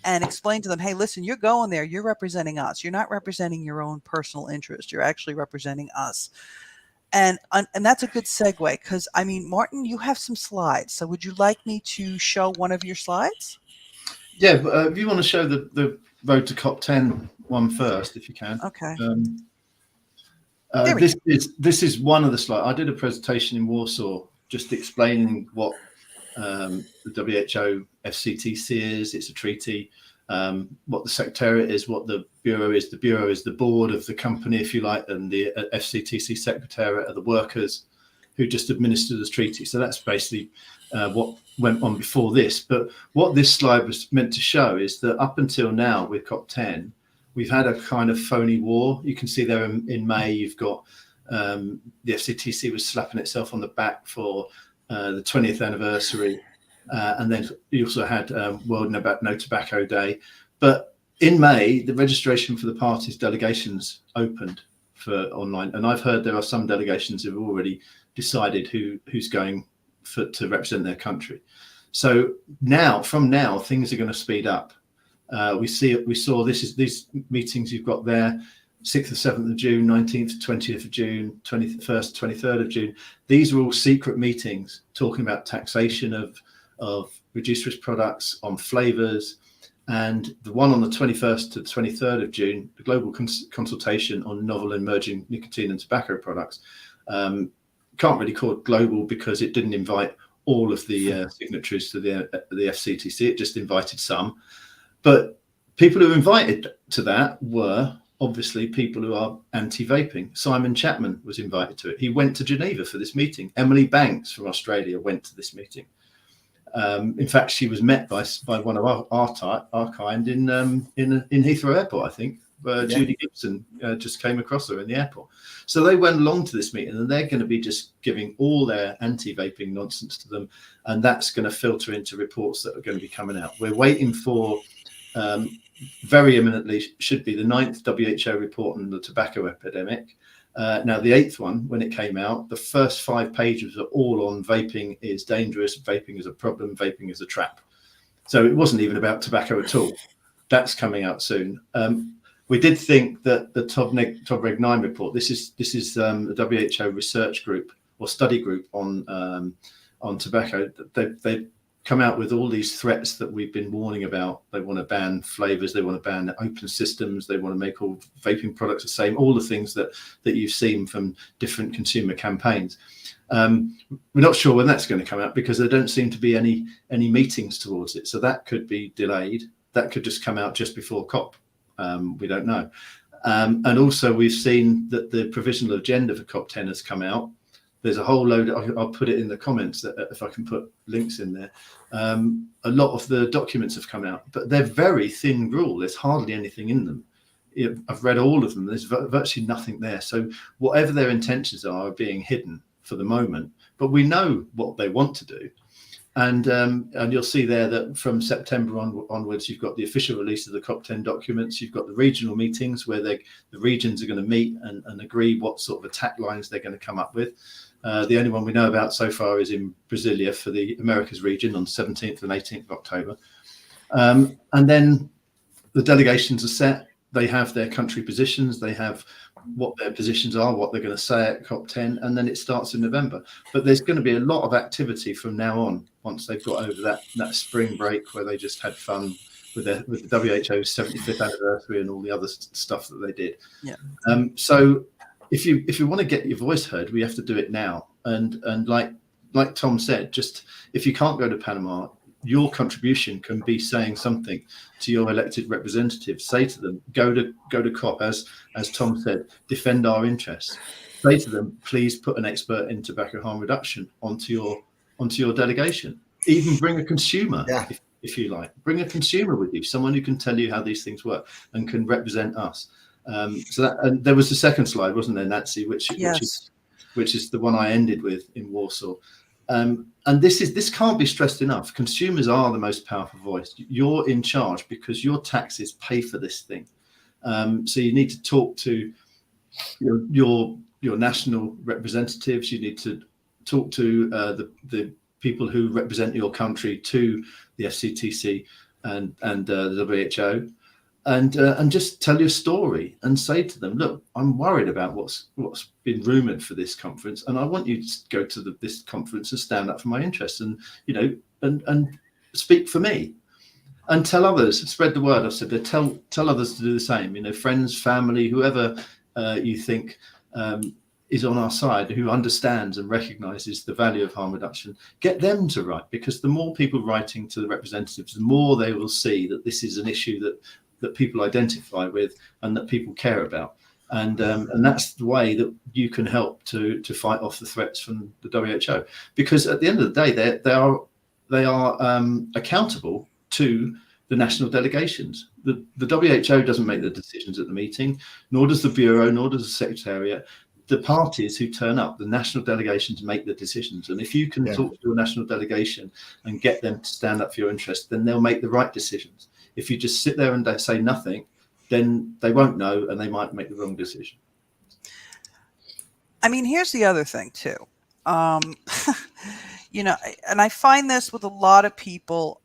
and explain to them, hey, listen, you're going there. You're representing us. You're not representing your own personal interest. You're actually representing us. And that's a good segue because, I mean, Martin, you have some slides. So would you like me to show one of your slides? Yeah, but if you want to show the road to COP10 one first, if you can. Okay. This is one of the slides. I did a presentation in Warsaw just explaining what the WHO FCTC is. It's a treaty. What the secretariat is, what the bureau is. The bureau is the board of the company, if you like, and the FCTC secretariat are the workers who just administer the treaty. So that's basically what went on before this. But what this slide was meant to show is that up until now with COP10, we've had a kind of phony war. You can see there in May, you've got the FCTC was slapping itself on the back for the 20th anniversary. And then you also had World No Tobacco Day. But in May, the registration for the party's delegations opened for online. And I've heard there are some delegations who have already decided who's going to represent their country. So from now, things are going to speed up. We saw these meetings you've got there, 6th and 7th of June, 19th, 20th of June, 21st, 23rd of June. These are all secret meetings talking about taxation of reduced risk products, on flavors, and the one on the 21st to 23rd of June, the global consultation on novel emerging nicotine and tobacco products. Can't really call it global because it didn't invite all of the signatories to the FCTC. It just invited some. But people who were invited to that were obviously people who are anti-vaping. Simon Chapman was invited to it. He went to Geneva for this meeting. Emily Banks from Australia went to this meeting. In fact, she was met by one of our kind in Heathrow Airport, I think. Judy Gibson just came across her in the airport. So they went along to this meeting, and they're going to be just giving all their anti-vaping nonsense to them, and that's going to filter into reports that are going to be coming out. We're waiting for, very imminently, should be the 9th WHO report on the tobacco epidemic. Now, the 8th one, when it came out, the first 5 pages are all on vaping is dangerous, vaping is a problem, vaping is a trap. So it wasn't even about tobacco at all. That's coming out soon. We did think that the TOBREG 9 report, this is the WHO research group or study group on tobacco. They've come out with all these threats that we've been warning about. They want to ban flavors, they want to ban open systems, they want to make all vaping products the same, all the things that you've seen from different consumer campaigns. We're not sure when that's going to come out because there don't seem to be any meetings towards it. So that could be delayed. That could just come out just before COP. We don't know. And also we've seen that the provisional agenda for COP10 has come out. There's a whole load, I'll put it in the comments if I can put links in there. A lot of the documents have come out, but they're very thin gruel. There's hardly anything in them. I've read all of them. There's virtually nothing there. So whatever their intentions are being hidden for the moment, but we know what they want to do. And you'll see there that from September onwards, you've got the official release of the COP10 documents. You've got the regional meetings where the regions are going to meet and agree what sort of attack lines they're going to come up with. The only one we know about so far is in Brasilia for the Americas region on 17th and 18th of October. And then the delegations are set. they have their country positions, they have what their positions are, what they're going to say at COP10, and then it starts in November. But there's going to be a lot of activity from now on once they've got over that spring break where they just had fun with the WHO's 75th anniversary and all the other stuff that they did. Yeah. So if you want to get your voice heard, we have to do it now. And like Tom said, just if you can't go to Panama, your contribution can be saying something to your elected representatives. Say to them, go to COP, as Tom said, defend our interests. Say to them, please put an expert in tobacco harm reduction onto your delegation. Even bring a consumer, if you like. Bring a consumer with you, someone who can tell you how these things work and can represent us. So that, and there was the second slide, wasn't there, Nancy, which is the one I ended with in Warsaw. And this can't be stressed enough. Consumers are the most powerful voice. You're in charge because your taxes pay for this thing. So you need to talk to your national representatives. You need to talk to the people who represent your country, to the FCTC and the WHO, and just tell your story and say to them, look, I'm worried about what's been rumoured for this conference, and I want you to go to this conference and stand up for my interests, and and speak for me, and tell others, spread the word. I said, tell others to do the same. Friends, family, whoever you think is on our side, who understands and recognises the value of harm reduction, get them to write, because the more people writing to the representatives, the more they will see that this is an issue that people identify with and that people care about, and that's the way that you can help to fight off the threats from the WHO, because at the end of the day they are accountable to the national delegations. The WHO doesn't make the decisions at the meeting, nor does the Bureau, nor does the Secretariat. The parties who turn up, the national delegations, make the decisions, and if you can talk to your national delegation and get them to stand up for your interests, then they'll make the right decisions. If you just sit there and say nothing, then they won't know and they might make the wrong decision. I mean, here's the other thing too. And I find this with a lot of people.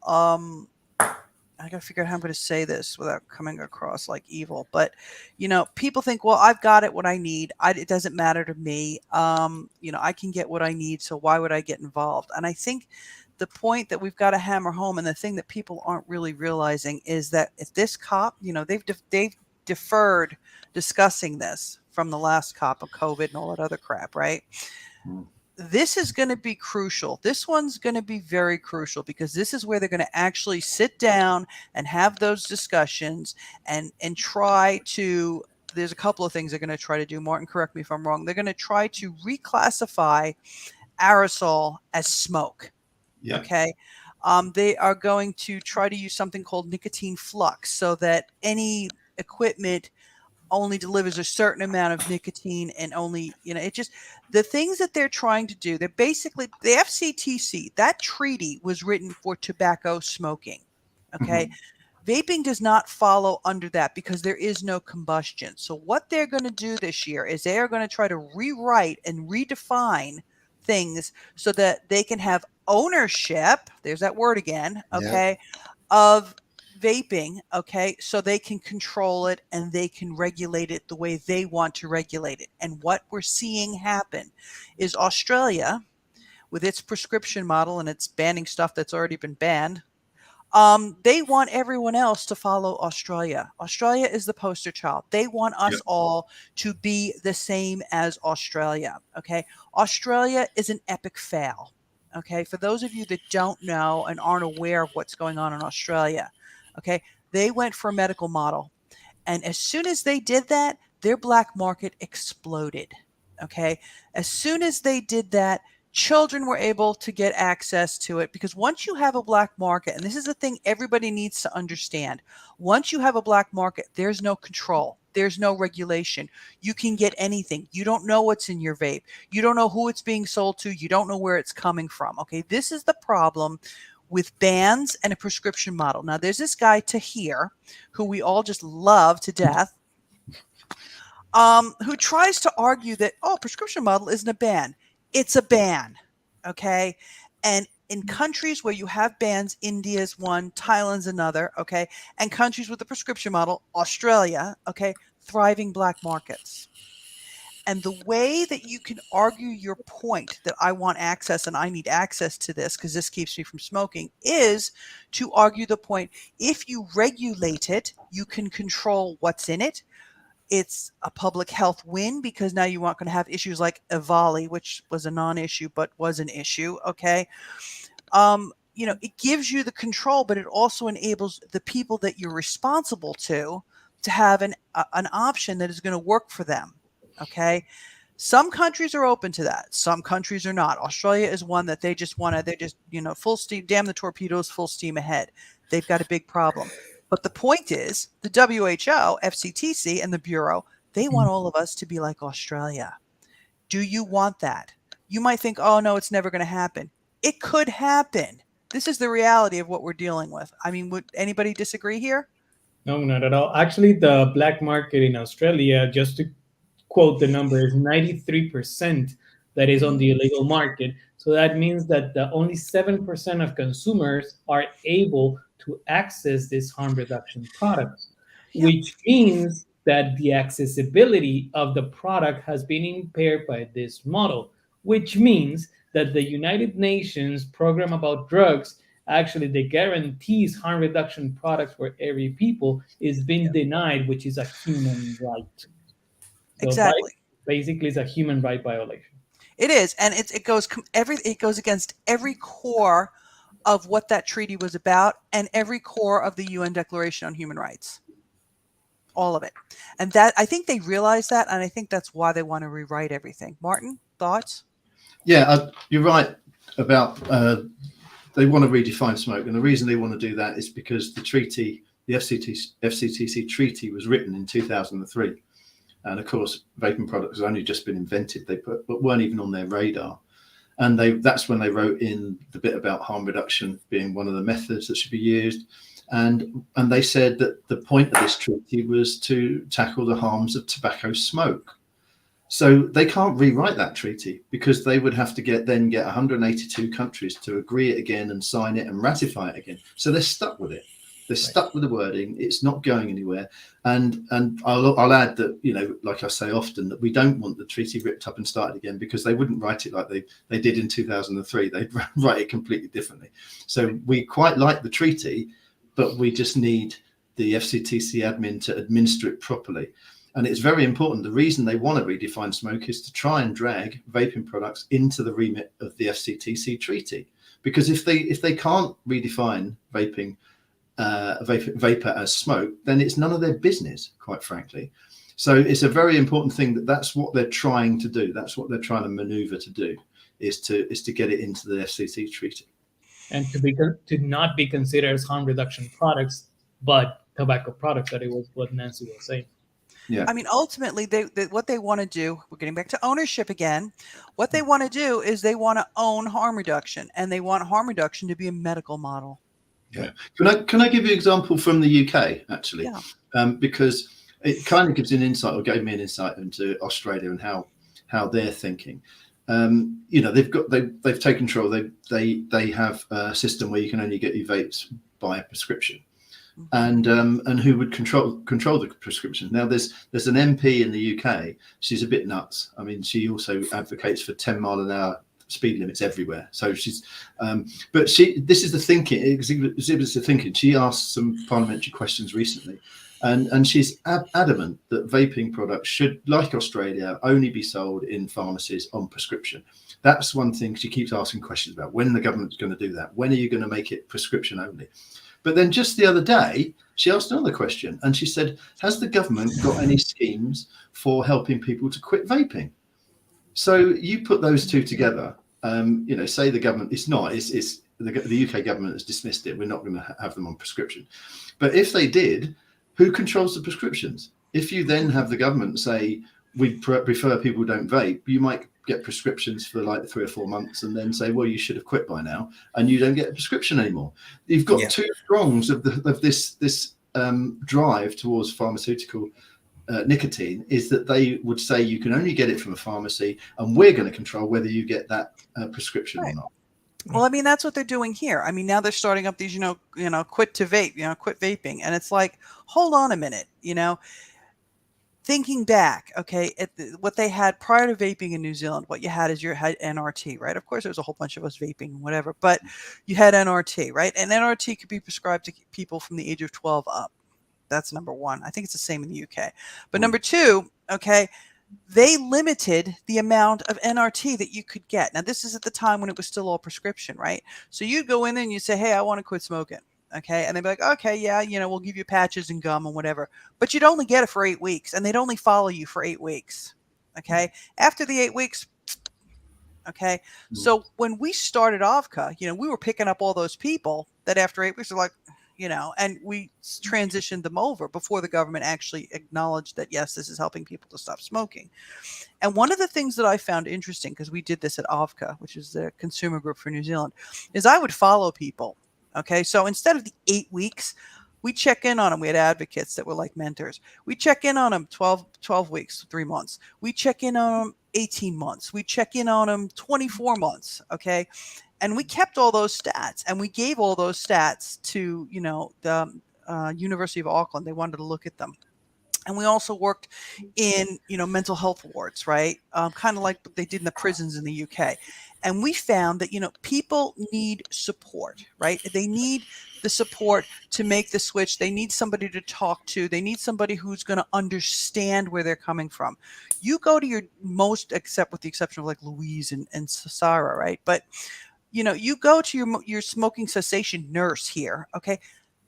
I got to figure out how I'm going to say this without coming across like evil, but people think, well, I've got it, what I need. It doesn't matter to me. I can get what I need. So why would I get involved? And I think the point that we've got to hammer home, and the thing that people aren't really realizing, is that if this COP, they've deferred discussing this from the last COP of COVID and all that other crap, right? This is going to be crucial. This one's going to be very crucial, because this is where they're going to actually sit down and have those discussions and try to, there's a couple of things they're going to try to do. Martin, correct me if I'm wrong. They're going to try to reclassify aerosol as smoke. Yeah. Okay. They are going to try to use something called nicotine flux, so that any equipment only delivers a certain amount of nicotine, and only, it just, the things that they're trying to do, they're basically, the FCTC, that treaty was written for tobacco smoking. Okay. Vaping does not follow under that, because there is no combustion. So what they're going to do this year is they are going to try to rewrite and redefine things so that they can have ownership, there's that word again, okay, of vaping, okay, so they can control it and they can regulate it the way they want to regulate it. And what we're seeing happen is Australia, with its prescription model and it's banning stuff that's already been banned, they want everyone else to follow Australia. Australia is the poster child. They want us all to be the same as Australia. Okay. Australia is an epic fail. Okay. For those of you that don't know and aren't aware of what's going on in Australia, okay, they went for a medical model. And as soon as they did that, their black market exploded. Okay. As soon as they did that, children were able to get access to it, because once you have a black market, and this is the thing everybody needs to understand, once you have a black market, there's no control. There's no regulation. You can get anything. You don't know what's in your vape. You don't know who it's being sold to. You don't know where it's coming from. Okay, this is the problem with bans and a prescription model. Now, there's this guy, Tahir, who we all just love to death, who tries to argue that, prescription model isn't a ban. It's a ban, okay? And in countries where you have bans, India's one, Thailand's another, okay, and countries with the prescription model, Australia, okay, thriving black markets. And the way that you can argue your point that I want access and I need access to this because this keeps me from smoking is to argue the point, if you regulate it, you can control what's in it. It's a public health win because now you aren't going to have issues like EVALI, which was a non-issue but was an issue, okay? It gives you the control, but it also enables the people that you're responsible to have an option that is going to work for them. Okay. Some countries are open to that. Some countries are not. Australia is one that they just full steam, damn the torpedoes, full steam ahead. They've got a big problem. But the point is the WHO, FCTC, and the Bureau, they want all of us to be like Australia. Do you want that? You might think, oh, no, it's never going to happen. It could happen. This is the reality of what we're dealing with. I mean, would anybody disagree here? No, not at all. Actually, the black market in Australia, just to quote the number, is 93% that is on the illegal market. So that means that only 7% of consumers are able to access these harm reduction products, which means that the accessibility of the product has been impaired by this model, which means that the United Nations program about drugs, actually they guarantees harm reduction products for every people, is being denied, which is a human right. So exactly. Basically, it's a human right violation. It is, and it goes against every core of what that treaty was about and every core of the UN Declaration on Human Rights. All of it. And that, I think they realize that, and I think that's why they want to rewrite everything. Martin, thoughts? Yeah, you're right about they want to redefine smoke, and the reason they want to do that is because the treaty, the FCTC treaty, was written in 2003. And of course, vaping products have only just been invented. But weren't even on their radar. And that's when they wrote in the bit about harm reduction being one of the methods that should be used. And they said that the point of this treaty was to tackle the harms of tobacco smoke. So they can't rewrite that treaty because they would have to get 182 countries to agree it again and sign it and ratify it again. So they're stuck with it. They're stuck with the wording. It's not going anywhere. And I'll add that, like I say often, that we don't want the treaty ripped up and started again because they wouldn't write it like they did in 2003. They'd write it completely differently. So we quite like the treaty, but we just need the FCTC admin to administer it properly. And it's very important. The reason they want to redefine smoke is to try and drag vaping products into the remit of the FCTC treaty. Because if they can't redefine vaping, vapor as smoke, then it's none of their business, quite frankly. So it's a very important thing that's what they're trying to do. That's what they're trying to maneuver to do, is to get it into the FCTC treaty. And to not be considered as harm reduction products, but tobacco products, that it was what Nancy was saying. Yeah. I mean, ultimately, what they want to do, we're getting back to ownership again. What they want to do is they want to own harm reduction, and they want harm reduction to be a medical model. Yeah. Can I give you an example from the UK, actually? Yeah. Because it kind of gives an insight, or gave me an insight into Australia and how they're thinking. They've taken control. They have a system where you can only get your vapes by a prescription. And who would control the prescription? Now there's an MP in the UK. She's a bit nuts. I mean, she also advocates for 10 mile an hour speed limits everywhere. So she's, this is the thinking. Exhibits the thinking. She asked some parliamentary questions recently, and she's adamant that vaping products should, like Australia, only be sold in pharmacies on prescription. That's one thing she keeps asking questions about. When the government's going to do that? When are you going to make it prescription only? But then just the other day, she asked another question, and she said, has the government got any schemes for helping people to quit vaping? So you put those two together, say the government, it's the UK government has dismissed it. We're not going to have them on prescription. But if they did, who controls the prescriptions? If you then have the government say, we prefer people don't vape, you might get prescriptions for like 3 or 4 months and then say, well, you should have quit by now, and you don't get a prescription anymore. You've got two prongs of this drive towards pharmaceutical nicotine, is that they would say you can only get it from a pharmacy, and we're going to control whether you get that prescription or not. Well, I mean, that's what they're doing here. I mean, now they're starting up these, quit to vape, quit vaping. And it's like, hold on a minute, thinking back, okay, at what they had prior to vaping in New Zealand, what you had is you had NRT, right? Of course, there was a whole bunch of us vaping and whatever, but you had NRT, right? And NRT could be prescribed to people from the age of 12 up. That's number one. I think it's the same in the UK. But number two, okay, they limited the amount of NRT that you could get. Now, this is at the time when it was still all prescription, right? So you'd go in there and you say, hey, I want to quit smoking. Okay. And they'd be like, okay, yeah, we'll give you patches and gum and whatever, but you'd only get it for 8 weeks and they'd only follow you for 8 weeks. Okay. After the 8 weeks. Okay. So when we started ARDT, we were picking up all those people that after 8 weeks are like, and we transitioned them over before the government actually acknowledged that, yes, this is helping people to stop smoking. And one of the things that I found interesting, because we did this at ARDT, which is the consumer group for New Zealand, is I would follow people. Okay. So instead of the 8 weeks, we check in on them. We had advocates that were like mentors. We check in on them 12 weeks, 3 months. We check in on them 18 months. We check in on them 24 months. Okay. And we kept all those stats and we gave all those stats to, the University of Auckland. They wanted to look at them. And we also worked in, mental health wards, right? Kind of like what they did in the prisons in the UK. And we found that, people need support, right? They need the support to make the switch. They need somebody to talk to. They need somebody who's going to understand where they're coming from. You go to your most, except with the exception of like Louise and Sarah, right? But you go to your smoking cessation nurse here, okay?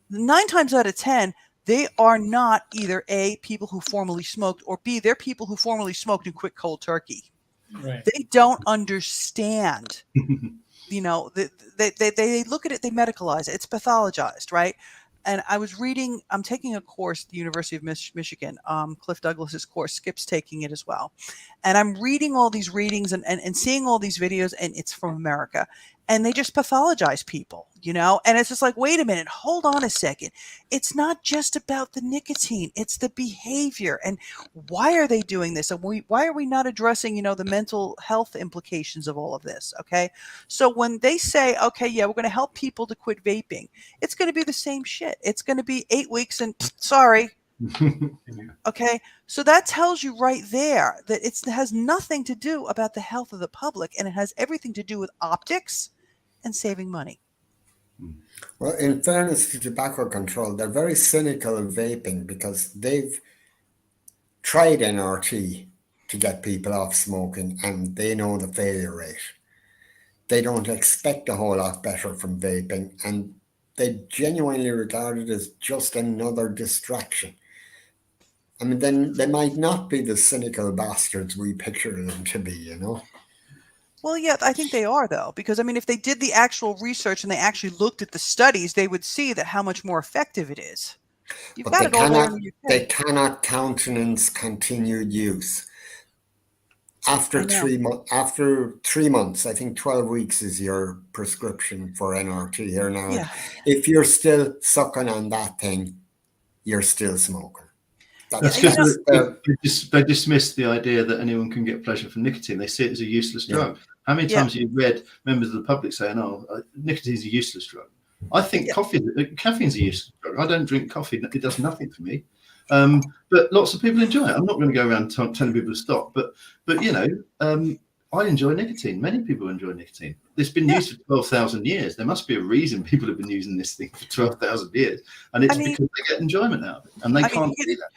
9 times out of 10, they are not either A, people who formerly smoked, or B, they're people who formerly smoked and quit cold turkey. Right. They don't understand. They look at it, they medicalize it. It's pathologized, right? And I'm taking a course at the University of Michigan. Cliff Douglas's course, Skip's taking it as well. And I'm reading all these readings and seeing all these videos, and it's from America. And they just pathologize people, and it's just like, wait a minute, hold on a second. It's not just about the nicotine, it's the behavior. And why are they doing this? And why are we not addressing, the mental health implications of all of this? Okay. So when they say, okay, yeah, we're going to help people to quit vaping, it's going to be the same shit. It's going to be 8 weeks and sorry. Okay. So that tells you right there that it has nothing to do about the health of the public, and it has everything to do with optics and saving money. Well, in fairness to tobacco control, they're very cynical of vaping because they've tried NRT to get people off smoking and they know the failure rate. They don't expect a whole lot better from vaping, and they genuinely regard it as just another distraction. I mean, then they might not be the cynical bastards we picture them to be, Well, yeah, I think they are, though, because, if they did the actual research and they actually looked at the studies, they would see that how much more effective it is. But they cannot countenance continued use. After 3 months, I think 12 weeks is your prescription for NRT here now. Yeah. If you're still sucking on that thing, you're still smoking. That's because they dismiss the idea that anyone can get pleasure from nicotine. They see it as a useless drug. How many times have you read members of the public saying, "Oh, nicotine is a useless drug"? I think caffeine's a useless drug. I don't drink coffee; it does nothing for me. But lots of people enjoy it. I'm not going to go around telling people to stop, but I enjoy nicotine. Many people enjoy nicotine. It's been used for 12,000 years. There must be a reason people have been using this thing for 12,000 years, and it's because they get enjoyment out of it, and they can't do that.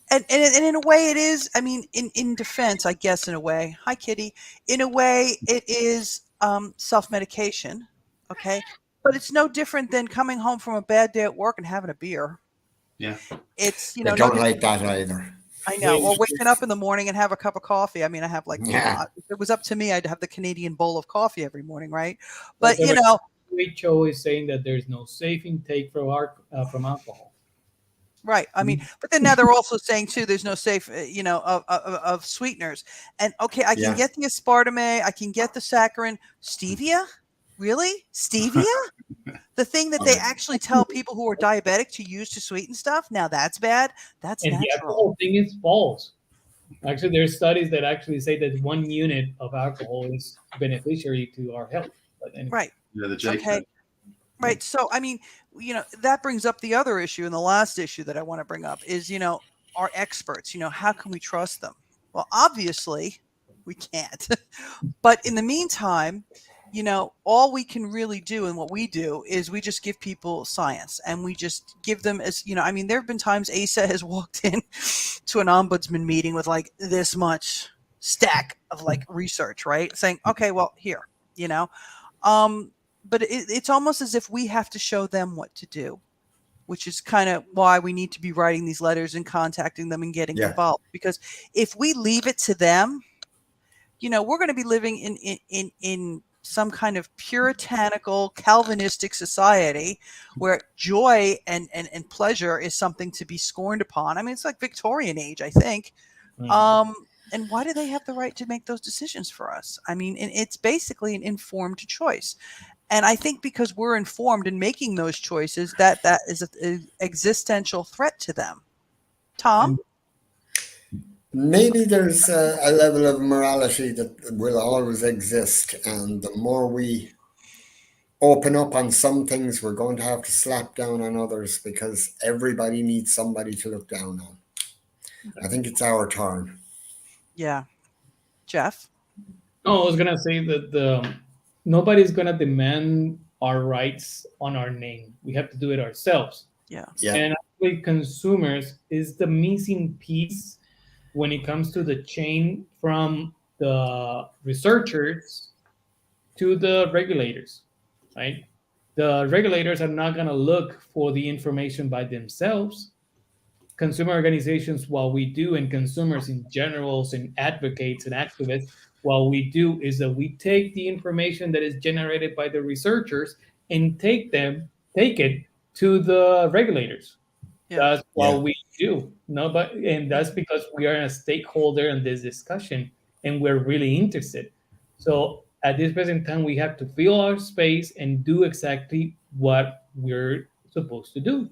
And in a way it is, in defense, I guess, in a way, hi Kitty, in a way it is self-medication, okay? But it's no different than coming home from a bad day at work and having a beer. Yeah. It's, I don't like that either. I know. Or waking up in the morning and have a cup of coffee. I have if it was up to me, I'd have the Canadian bowl of coffee every morning, right? But, WHO is saying that there's no safe intake from alcohol. Right. But then now they're also saying too, there's no safe, of sweeteners. And okay, I can get the aspartame, I can get the saccharin. Stevia? Really? Stevia? The thing that they actually tell people who are diabetic to use to sweeten stuff? Now that's bad. That's natural. The alcohol thing is false. Actually, there's studies that actually say that 1 unit of alcohol is beneficiary to our health. Right. Yeah, the JCAT. Okay. Right. So, I mean, that brings up the other issue, and the last issue that I want to bring up is, our experts, how can we trust them? Well, obviously we can't. But in the meantime, all we can really do, and what we do, is we just give people science, and we just give them as, I mean, there have been times ASA has walked in to an ombudsman meeting with like this much stack of like research, right? Saying, okay, well, here, but it's almost as if we have to show them what to do, which is kind of why we need to be writing these letters and contacting them and getting involved. Because if we leave it to them, we're going to be living in some kind of puritanical Calvinistic society where joy and pleasure is something to be scorned upon. I mean, it's like Victorian age, I think. And why do they have the right to make those decisions for us? I mean, it's basically an informed choice. And I think because we're informed in making those choices, that is an existential threat to them. Tom? Maybe there's a level of morality that will always exist. And the more we open up on some things, we're going to have to slap down on others because everybody needs somebody to look down on. I think it's our turn. Yeah. Jeff? Oh, I was going to say that nobody's going to demand our rights on our name. We have to do it ourselves. Yeah. And actually, consumers is the missing piece when it comes to the chain from the researchers to the regulators, right? The regulators are not going to look for the information by themselves. Consumer organizations, while we do, and consumers in general, and advocates and activists, what we do is that we take the information that is generated by the researchers and take it to the regulators. Yeah. That's what we do. And that's because we are a stakeholder in this discussion and we're really interested. So at this present time, we have to fill our space and do exactly what we're supposed to do.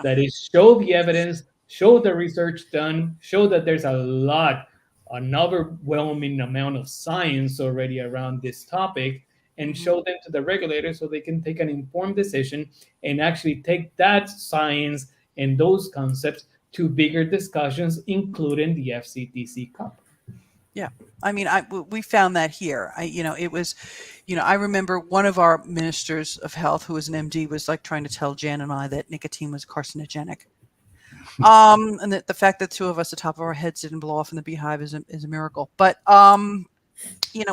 That is show the evidence, show the research done, show that there's an overwhelming amount of science already around this topic, and show them to the regulators so they can take an informed decision and actually take that science and those concepts to bigger discussions, including the FCTC CAPHRA. Yeah, I mean, we found that here. It was, I remember one of our ministers of health, who was an MD, was like trying to tell Jan and I that nicotine was carcinogenic. And that the fact that two of us, the top of our heads didn't blow off in the beehive is a miracle. But,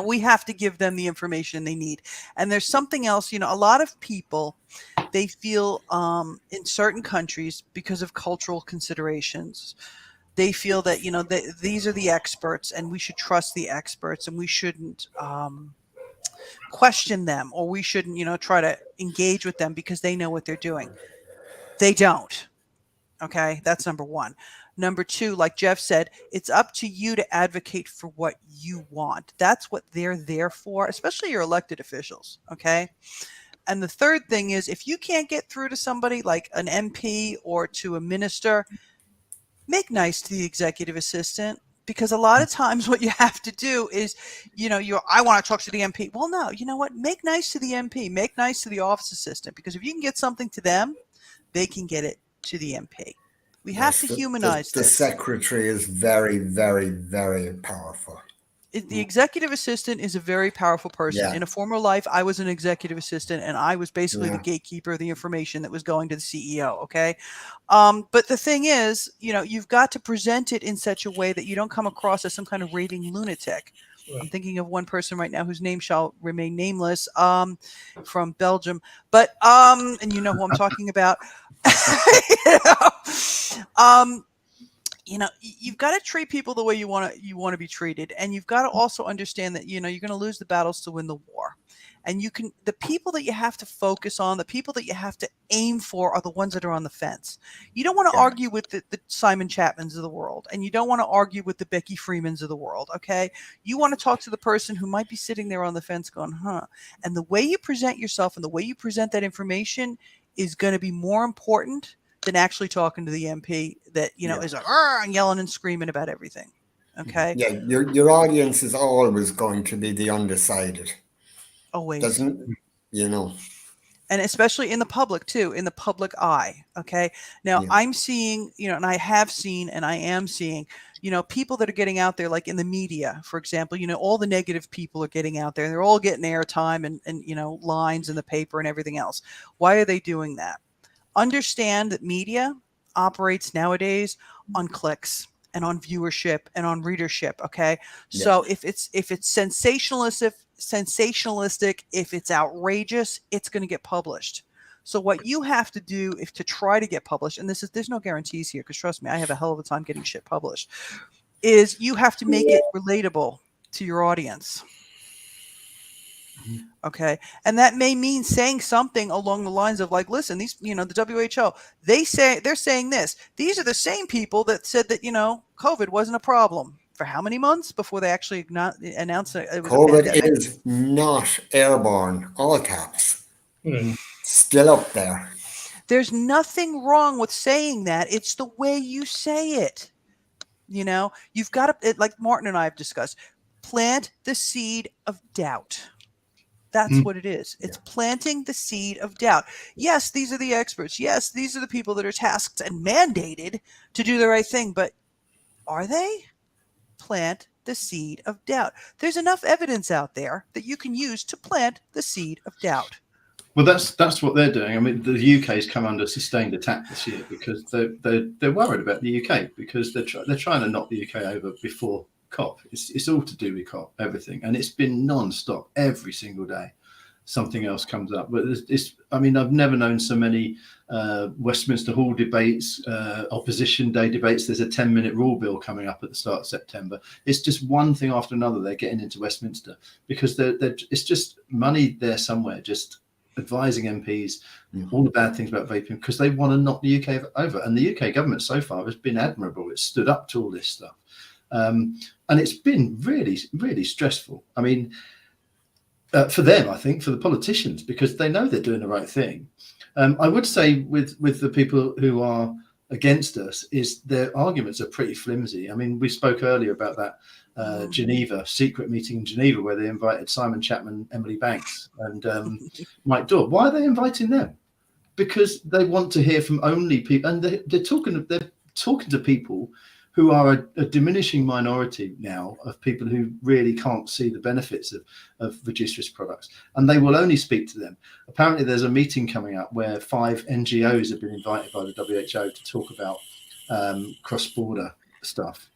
we have to give them the information they need. And there's something else, a lot of people, they feel in certain countries, because of cultural considerations, they feel that, these are the experts and we should trust the experts and we shouldn't question them, or we shouldn't, try to engage with them because they know what they're doing. They don't. Okay, that's number one. Number two, like Jeff said, it's up to you to advocate for what you want. That's what they're there for, especially your elected officials. Okay. And the third thing is, if you can't get through to somebody like an MP or to a minister, make nice to the executive assistant, because a lot of times what you have to do is, I want to talk to the MP. Well, no, you know what? Make nice to the MP, make nice to the office assistant, because if you can get something to them, they can get it to the MP. We have to humanize this. The secretary is very, very, very powerful. The executive assistant is a very powerful person. Yeah. In a former life, I was an executive assistant, and I was basically the gatekeeper of the information that was going to the CEO. Okay. But the thing is, you've got to present it in such a way that you don't come across as some kind of raving lunatic. Right. I'm thinking of one person right now whose name shall remain nameless, from Belgium, but, and you know who I'm talking about. You've got to treat people the way you want to be treated, and you've got to also understand that you're going to lose the battles to win the war. And the people that you have to focus on, the people that you have to aim for, are the ones that are on the fence. You don't want to argue with the Simon Chapmans of the world, and you don't want to argue with the Becky Freemans of the world. Okay, you want to talk to the person who might be sitting there on the fence, going, "Huh." And the way you present yourself and the way you present that information is going to be more important than actually talking to the MP that, is like, and yelling and screaming about everything. Okay. Yeah. Your audience is always going to be the undecided. Always. Doesn't, you know. And especially in the public too, in the public eye. Okay. Now Yeah. I'm seeing, and I have seen, and I am seeing, people that are getting out there, like in the media, for example, all the negative people are getting out there. They're all getting airtime and lines in the paper and everything else. Why are they doing that? Understand that media operates nowadays on clicks and on viewership and on readership. Okay. Yeah. So if it's sensationalistic, if it's outrageous, it's going to get published. So what you have to do if to try to get published, and there's no guarantees here, because trust me, I have a hell of a time getting shit published, is you have to make it relatable to your audience. Okay. And that may mean saying something along the lines of like, listen, these, the WHO, they're saying this. These are the same people that said that, COVID wasn't a problem for how many months before they actually announced it was COVID a pandemic. is not airborne, all caps. Mm. Still up there. There's nothing wrong with saying that. It's the way you say it. You've got to, like Martin and I have discussed, plant the seed of doubt. That's what it is. It's planting the seed of doubt. Yes, these are the experts. Yes, these are the people that are tasked and mandated to do the right thing. But are they? Plant the seed of doubt. There's enough evidence out there that you can use to plant the seed of doubt. Well, that's what they're doing. I mean, the UK's come under sustained attack this year because they're worried about the UK because they're trying to knock the UK over before COP. It's all to do with COP, everything, and it's been non-stop every single day. Something else comes up, but I've never known so many Westminster Hall debates, opposition day debates. There's a 10-minute rule bill coming up at the start of September. It's just one thing after another. They're getting into Westminster because it's just money there somewhere, just advising MPs all the bad things about vaping because they want to knock the UK over. And the UK government so far has been admirable. It's stood up to all this stuff. And it's been really, really stressful. I mean, for them, I think, for the politicians, because they know they're doing the right thing. I would say with the people who are against us is their arguments are pretty flimsy. I mean, we spoke earlier about that Geneva secret meeting in Geneva where they invited Simon Chapman, Emily Banks, and Mike Daw. Why are they inviting them? Because they want to hear from only people, and they're talking to people who are a diminishing minority now of people who really can't see the benefits of reduced risk products, and they will only speak to them. Apparently, there's a meeting coming up where 5 NGOs have been invited by the WHO to talk about cross-border stuff,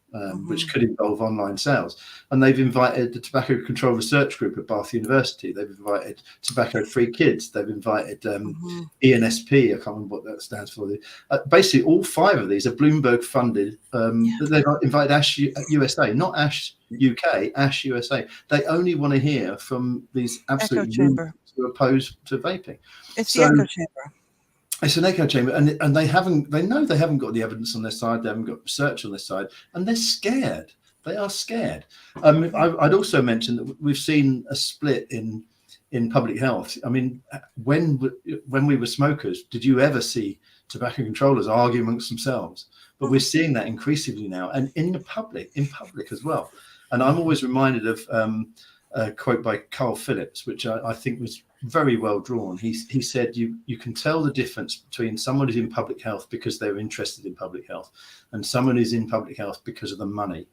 which could involve online sales. And they've invited the Tobacco Control Research Group at Bath University. They've invited Tobacco-Free Kids. They've invited ENSP. I can't remember what that stands for. Basically, all 5 of these are Bloomberg funded. They've invited ASH USA, not ASH UK, ASH USA. They only want to hear from these absolute who are opposed to vaping. It's the echo chamber. It's an echo chamber, and they know they haven't got the evidence on their side. They haven't got research on their side, and they're scared. They are scared. I'd also mention that we've seen a split in public health. I mean, when we were smokers, did you ever see tobacco controllers argue amongst themselves? But we're seeing that increasingly now, and in public as well. And I'm always reminded of a quote by Carl Phillips, which I think was very well drawn. He said you can tell the difference between someone who's in public health because they're interested in public health and someone who's in public health because of the money.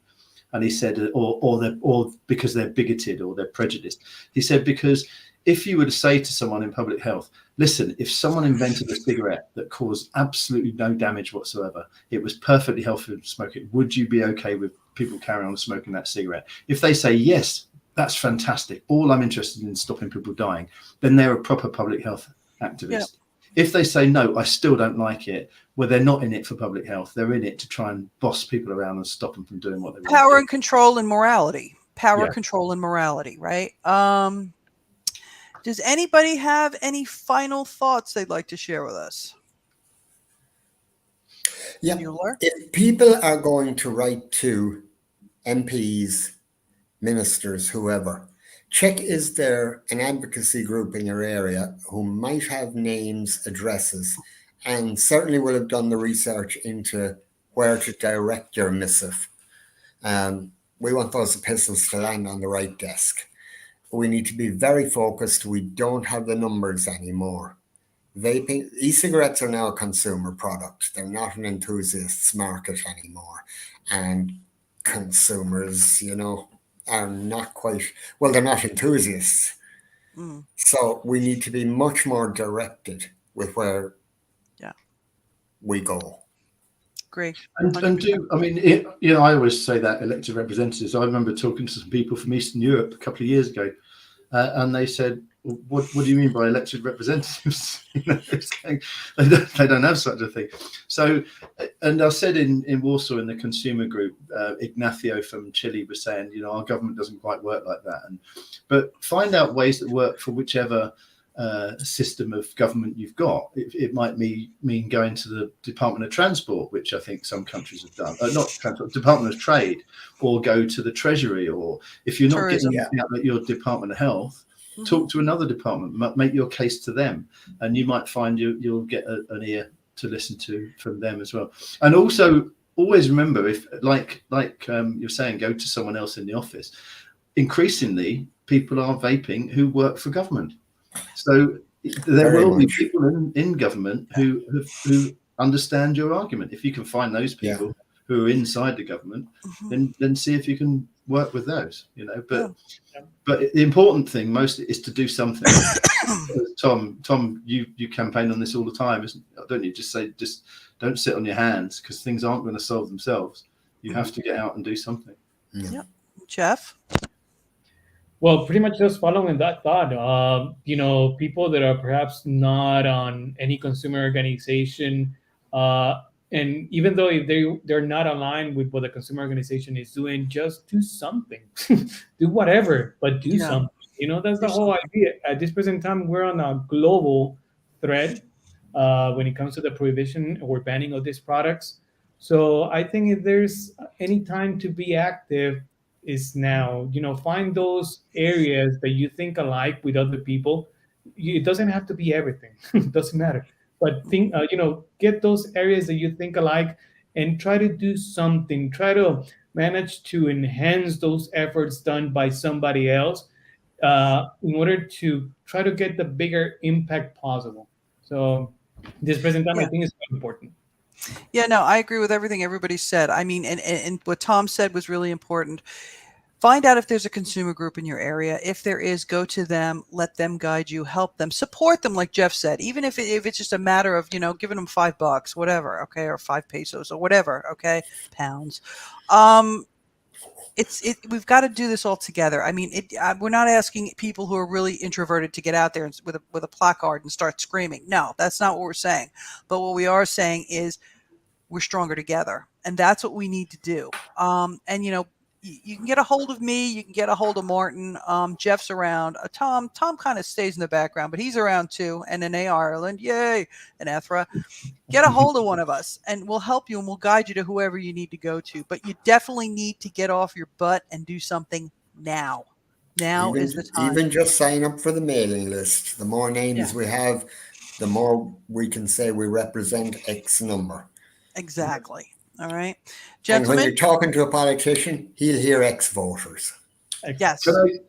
And he said, or because they're bigoted or they're prejudiced. He said, because if you were to say to someone in public health, listen, if someone invented a cigarette that caused absolutely no damage whatsoever, it was perfectly healthy to smoke it, would you be okay with people carrying on smoking that cigarette? If they say, yes, that's fantastic, all I'm interested in is stopping people dying, then they're a proper public health activist. Yeah. If they say, no, I still don't like it, well, they're not in it for public health. They're in it to try and boss people around and stop them from doing what they want. Power and control and morality. Control and morality, right? Does anybody have any final thoughts they'd like to share with us? Yeah. If people are going to write to MPs, ministers, whoever, check is there an advocacy group in your area who might have names, addresses, and certainly will have done the research into where to direct your missive. We want those epistles to land on the right desk. we need to be very focused. We don't have the numbers anymore. Vaping, e-cigarettes are now a consumer product. They're not an enthusiast's market anymore. And consumers, are not quite, well, they're not enthusiasts. So we need to be much more directed with where we go. Great. And do, I mean, I always say that elected representatives, I remember talking to some people from Eastern Europe a couple of years ago, and they said, what do you mean by elected representatives? They don't have such a thing. So, and I said in Warsaw in the consumer group, Ignacio from Chile was saying, our government doesn't quite work like that. But find out ways that work for whichever system of government you've got. It might mean going to the Department of Transport, which I think some countries have done, not Transport, Department of Trade, or go to the Treasury, or if you're not Tourism. getting out at your Department of Health, talk to another department, make your case to them, and you might find you'll get an ear to listen to from them as well. And also always remember, if like you're saying, go to someone else in the office. Increasingly, people are vaping who work for government. So there will be people in government who understand your argument. If you can find those people who are inside the government, then see if you can work with those. But the important thing mostly is to do something. Tom, you campaign on this all the time, don't you? Just don't sit on your hands, because things aren't going to solve themselves. You have to get out and do something. Yeah. Jeff? Well, pretty much just following that thought, people that are perhaps not on any consumer organization, and even though if they're not aligned with what the consumer organization is doing, just do something. Do whatever, but do something. That's the whole idea. At this present time, we're on a global thread when it comes to the prohibition or banning of these products. So I think if there's any time to be active, is now. Find those areas that you think alike with other people. It doesn't have to be everything. It doesn't matter. But think, get those areas that you think alike and try to do something. Try to manage to enhance those efforts done by somebody else in order to try to get the bigger impact possible. So this present time, I think, is very important. Yeah, no, I agree with everything everybody said. I mean, and what Tom said was really important. Find out if there's a consumer group in your area. If there is, go to them, let them guide you, help them, support them, like Jeff said, even if it's just a matter of, giving them $5, whatever, okay, or 5 pesos or whatever, okay, pounds. We've got to do this all together. I mean, we're not asking people who are really introverted to get out there with a placard and start screaming. No, that's not what we're saying. But what we are saying is we're stronger together, and that's what we need to do. And you can get a hold of me. You can get a hold of Martin. Jeff's around. Tom kind of stays in the background, but he's around too. NNA Ireland, yay, and ETHRA. Get a hold of one of us, and we'll help you, and we'll guide you to whoever you need to go to. But you definitely need to get off your butt and do something now. Now is the time. Even just sign up for the mailing list. The more names we have, the more we can say we represent X number. Exactly. All right. And when Gentlemen, you're talking to a politician, he'll hear ex-voters. yes.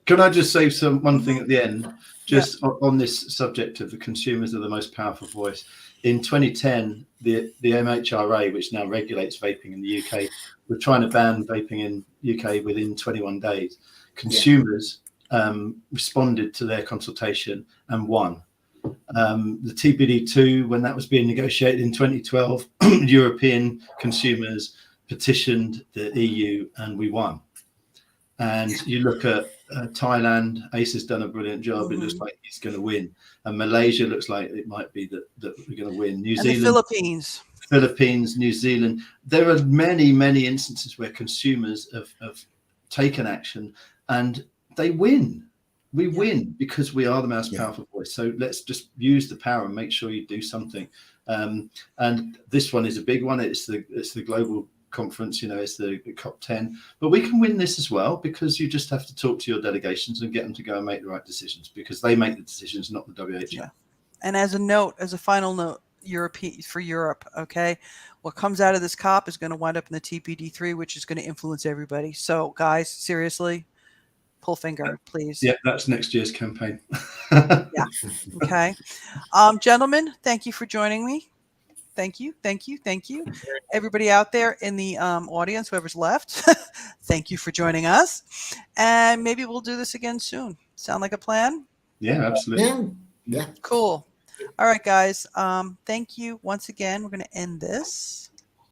Can I just say one thing at the end, just on this subject of the consumers are the most powerful voice? In 2010, the MHRA, which now regulates vaping in the UK, were trying to ban vaping in UK within 21 days. Consumers responded to their consultation and won. The TPD2, when that was being negotiated in 2012, European consumers petitioned the EU and we won. And you look at Thailand, Ace has done a brilliant job. It looks like he's going to win. And Malaysia looks like it might be that we're going to win. New Zealand, the Philippines, New Zealand. There are many, many instances where consumers have taken action and they win. We win because we are the most powerful voice. So let's just use the power and make sure you do something. And this one is a big one. It's the global conference, it's the COP10. But we can win this as well, because you just have to talk to your delegations and get them to go and make the right decisions, because they make the decisions, not the WHO. Yeah. And as a final note, for Europe, okay, what comes out of this COP is going to wind up in the TPD3, which is going to influence everybody. So guys, seriously, pull finger, please. Yeah, that's next year's campaign. Yeah. Okay. Gentlemen, thank you for joining me. Thank you. Thank you. Thank you. Everybody out there in the audience, whoever's left, thank you for joining us. And maybe we'll do this again soon. Sound like a plan? Yeah, absolutely. Yeah. Yeah. Cool. All right, guys. Thank you once again. We're going to end this.